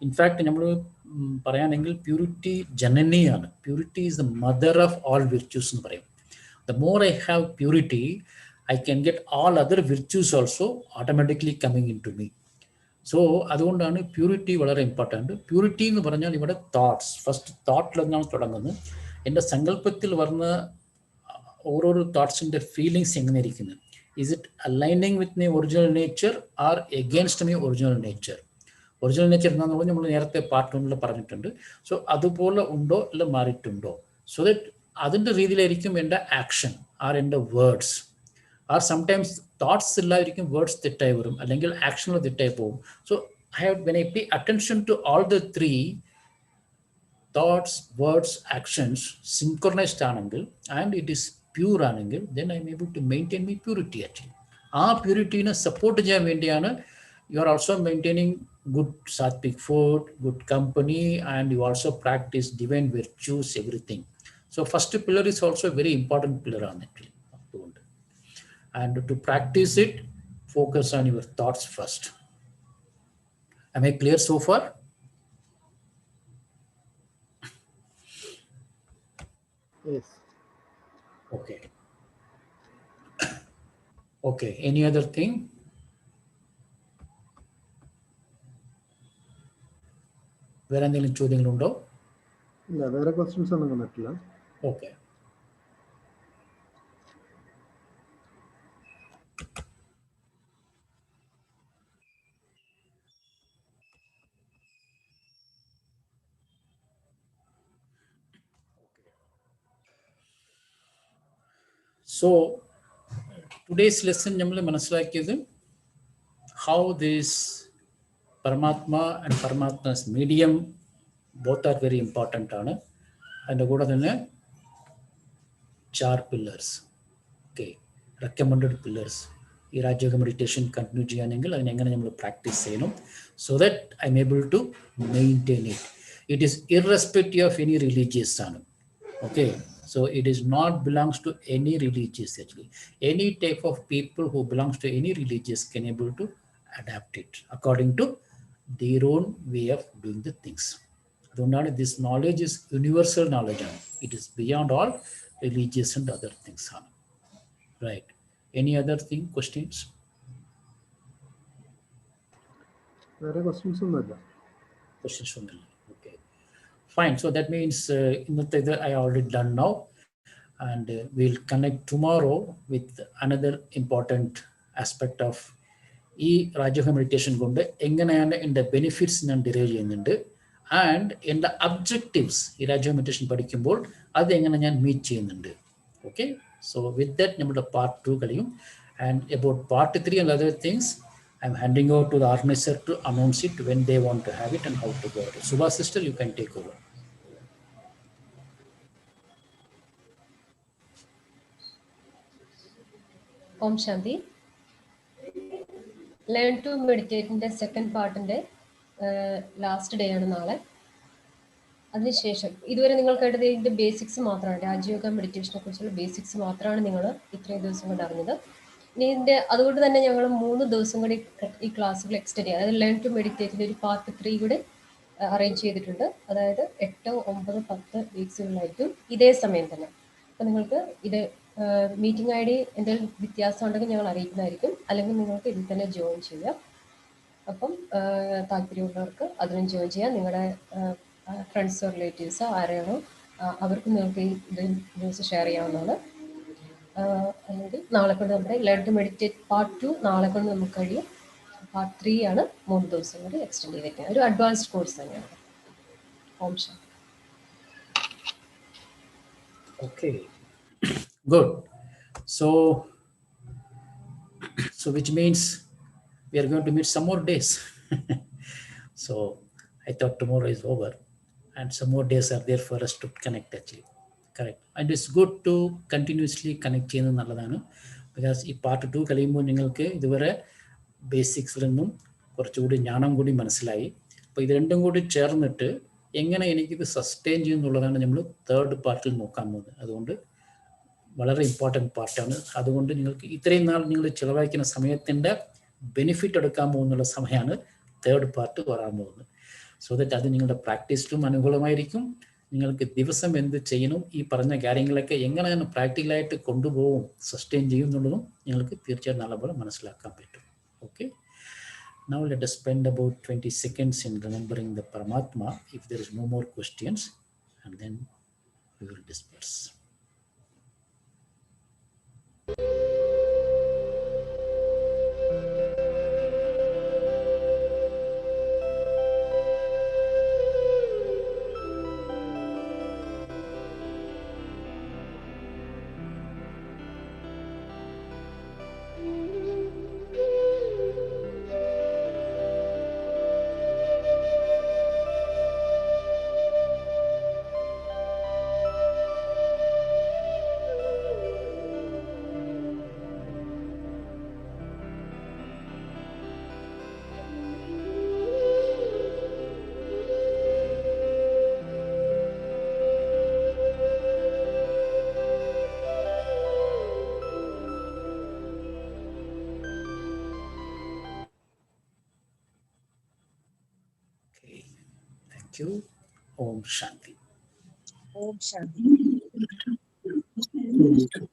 In fact നമ്മൾ പറയുകയാണെങ്കിൽ purity ജനനിയാണ്. Purity is the mother of all virtues എന്ന് പറയും. The more I have purity, I can get all other virtues also automatically coming into me. So അതുകൊണ്ടാണ് purity വളരെ important. Purity എന്ന് പറഞ്ഞാൽ ഇവിടെ തോട്ട്സ്, ഫസ്റ്റ് തോട്ടിൽ നിന്നാണ് തുടങ്ങുന്നത്. എൻ്റെ സങ്കല്പത്തിൽ വരുന്ന ഓരോരോ തോട്ട്സിൻ്റെ ഫീലിങ്സ് എങ്ങനെ ഇരിക്കുന്നത്, is it aligning with my original nature R against my original nature. Original nature എന്താണെന്ന് പറഞ്ഞാൽ നമ്മൾ നേരത്തെ പാർട്ട് 1 പറഞ്ഞിട്ടുണ്ട്. സോ അതുപോലെ ഉണ്ടോ അല്ല മാറിയിട്ടുണ്ടോ, സോ ദറ്റ് അതിൻ്റെ രീതിയിലായിരിക്കും എൻ്റെ ആക്ഷൻ ആർ എൻ്റെ വേർഡ്സ്. ആർ സംടൈംസ് തോട്ട്സ് ഇല്ലായിരിക്കും, വേർഡ്സ് തെറ്റായി വരും, അല്ലെങ്കിൽ ആക്ഷനിൽ തെറ്റായി പോകും. So when I pay attention to all the three thoughts, words, actions synchronised ആണെങ്കിൽ ആൻഡ് ഇറ്റ് ഈസ് പ്യൂർ ആണെങ്കിൽ then I am able to maintain my purity. Actually ആ പ്യൂരിറ്റീനെ സപ്പോർട്ട് ചെയ്യാൻ വേണ്ടിയാണ് you are also maintaining good sattvic food, good company, and you also practice divine virtues, everything. So first pillar is also a very important pillar on it. And to practice it, focus on your thoughts first. Am I clear so far? Yes. Okay. Okay, any other thing? വേറെ എന്തെങ്കിലും ചോദ്യങ്ങളുണ്ടോ? ഇല്ല, വേറെ questions ഒന്നും വന്നിട്ടില്ല. Okay. So today's lesson നമ്മൾ മനസ്സിലാക്കിയത് how this Paramatma and Paramatma's medium both are very important ആണ്. അതിൻ്റെ കൂടെ തന്നെ 4 പില്ലേഴ്സ്, ഓക്കെ, റെക്കമെൻഡഡ് പില്ലേഴ്സ്. ഈ രാജയോഗ മെഡിറ്റേഷൻ കണ്ടിന്യൂ ചെയ്യുകയാണെങ്കിൽ അതിനെങ്ങനെ നമ്മൾ പ്രാക്ടീസ് ചെയ്യണം, so that I am able to maintain it. It is irrespective of any religious ആണ്. Okay, so it is not belongs to any religious. Actually any type of people who belongs to any religious can able to adapt it according to their own way of doing the things. Adondana this knowledge is universal knowledge. It is beyond all religious and other things, right? Any other thing, questions? വേറെ questions ഒന്നുമില്ല. Questions from the, okay, fine. So that means I already done now, and we'll connect tomorrow with another important aspect of ഈ Raja Yoga meditation കൊണ്ട് എങ്ങനെയാണ് എൻ്റെ benefits ഞാൻ derive ചെയ്യുന്നുണ്ട്, and എൻ്റെ objectives ഈ രാജയോഗ മെഡിറ്റേഷൻ പഠിക്കുമ്പോൾ അത് എങ്ങനെ ഞാൻ മീറ്റ് ചെയ്യുന്നുണ്ട്. ഓക്കെ, സോ വിത്ത് ദാറ്റ് നമ്മുടെ പാർട്ട് 2 കഴിയും. And about part 3 and other things I am handing over to the organizer to announce it when they want to have it and how to go about it. Subha sister, you can take over. Om Shanti. Learn to മെഡിറ്റേറ്റിൻ്റെ second പാർട്ടിൻ്റെ last day ആണ് നാളെ. അതിനുശേഷം ഇതുവരെ നിങ്ങൾ കേട്ടത് ഇതിൻ്റെ basics മാത്രമാണ്, രാജയോഗ മെഡിറ്റേഷനെ കുറിച്ചുള്ള ബേസിക്സ് മാത്രമാണ് നിങ്ങൾ ഇത്രയും ദിവസം കൊണ്ട് അറിഞ്ഞത്. ഇനി ഇതിൻ്റെ അതുകൊണ്ട് തന്നെ ഞങ്ങൾ 3 ദിവസം കൂടി ഈ ക്ലാസ്സുകൾ എക്സ്റ്റെൻഡ് ചെയ്യാം. അതായത് ലേൺ ടു മെഡിറ്റേറ്റിൻ്റെ ഒരു പാർട്ട് 3 കൂടി അറേഞ്ച് ചെയ്തിട്ടുണ്ട്. അതായത് 8, 9, 10 വീക്സുകളിലായിരിക്കും ഇതേ സമയം തന്നെ. അപ്പം നിങ്ങൾക്ക് ഇത് മീറ്റിംഗ് ID എന്തെങ്കിലും വ്യത്യാസം ഉണ്ടെങ്കിൽ ഞങ്ങൾ അറിയിക്കുന്നതായിരിക്കും, അല്ലെങ്കിൽ നിങ്ങൾക്ക് ഇതിൽ തന്നെ ജോയിൻ ചെയ്യാം. അപ്പം താല്പര്യമുള്ളവർക്ക് അതിനും ജോയിൻ ചെയ്യാം. നിങ്ങളുടെ ഫ്രണ്ട്സോ റിലേറ്റീവ്സോ ആരെയാണോ അവർക്ക് നിങ്ങൾക്ക് ഇത് ന്യൂസ് ഷെയർ ചെയ്യാവുന്നതാണ്. അല്ലെങ്കിൽ നാളെ കൊണ്ട് നമ്മുടെ ലേൺ ടു മെഡിറ്റേറ്റ് പാർട്ട് 2 നാളെ കൊണ്ട് നമുക്ക് കഴിയും. പാർട്ട് 3 ആണ് 3 ദിവസം കൂടി എക്സ്റ്റെൻഡ് ചെയ്തിരിക്കുന്നത്. ഒരു അഡ്വാൻസ്ഡ് കോഴ്സ് തന്നെയാണ്. ഓം Shanti. Okay, good. So which means we are going to meet some more days. So I thought tomorrow is over and some more days are there for us to connect actually. Correct. And it's good to continuously connect ചെയ്യുന്നത് നല്ലതാണ്. Because ഈ part 2 കഴിയുമ്പോൾ നിങ്ങൾക്ക് ഇതുവരെ ബേസിക്സിൽ നിന്നും കുറച്ചുകൂടി ജ്ഞാനം കൂടി മനസ്സിലായി. അപ്പോൾ ഇത് രണ്ടും കൂടി ചേർന്നിട്ട് എങ്ങനെ എനിക്കിത് സസ്റ്റെയിൻ ചെയ്യുന്നുള്ളതാണ് നമ്മൾ 3rd പാർട്ടിൽ നോക്കാൻ പോകുന്നത്. അതുകൊണ്ട് വളരെ ഇമ്പോർട്ടൻറ്റ് പാർട്ടാണ്. അതുകൊണ്ട് നിങ്ങൾക്ക് ഇത്രയും നാൾ നിങ്ങൾ ചിലവഴിക്കുന്ന സമയത്തിൻ്റെ ബെനിഫിറ്റ് എടുക്കാൻ പോകുന്നുള്ള സമയമാണ് 3rd പാർട്ട് വരാൻ പോകുന്നത്. സോ ദറ്റ് അത് നിങ്ങളുടെ പ്രാക്ടീസിലും അനുകൂലമായിരിക്കും, നിങ്ങൾക്ക് ദിവസം എന്ത് ചെയ്യണം, ഈ പറഞ്ഞ കാര്യങ്ങളൊക്കെ എങ്ങനെയാണ് പ്രാക്ടിക്കലായിട്ട് കൊണ്ടുപോകും, സസ്റ്റെയിൻ ചെയ്യും എന്നുള്ളതും നിങ്ങൾക്ക് തീർച്ചയായും നല്ലപോലെ മനസ്സിലാക്കാൻ പറ്റും. Okay, now let us spend about 20 seconds in remembering the Paramatma if there is no more questions, and then we will disperse. Okay, thank you. Om Shanti. Om Shanti.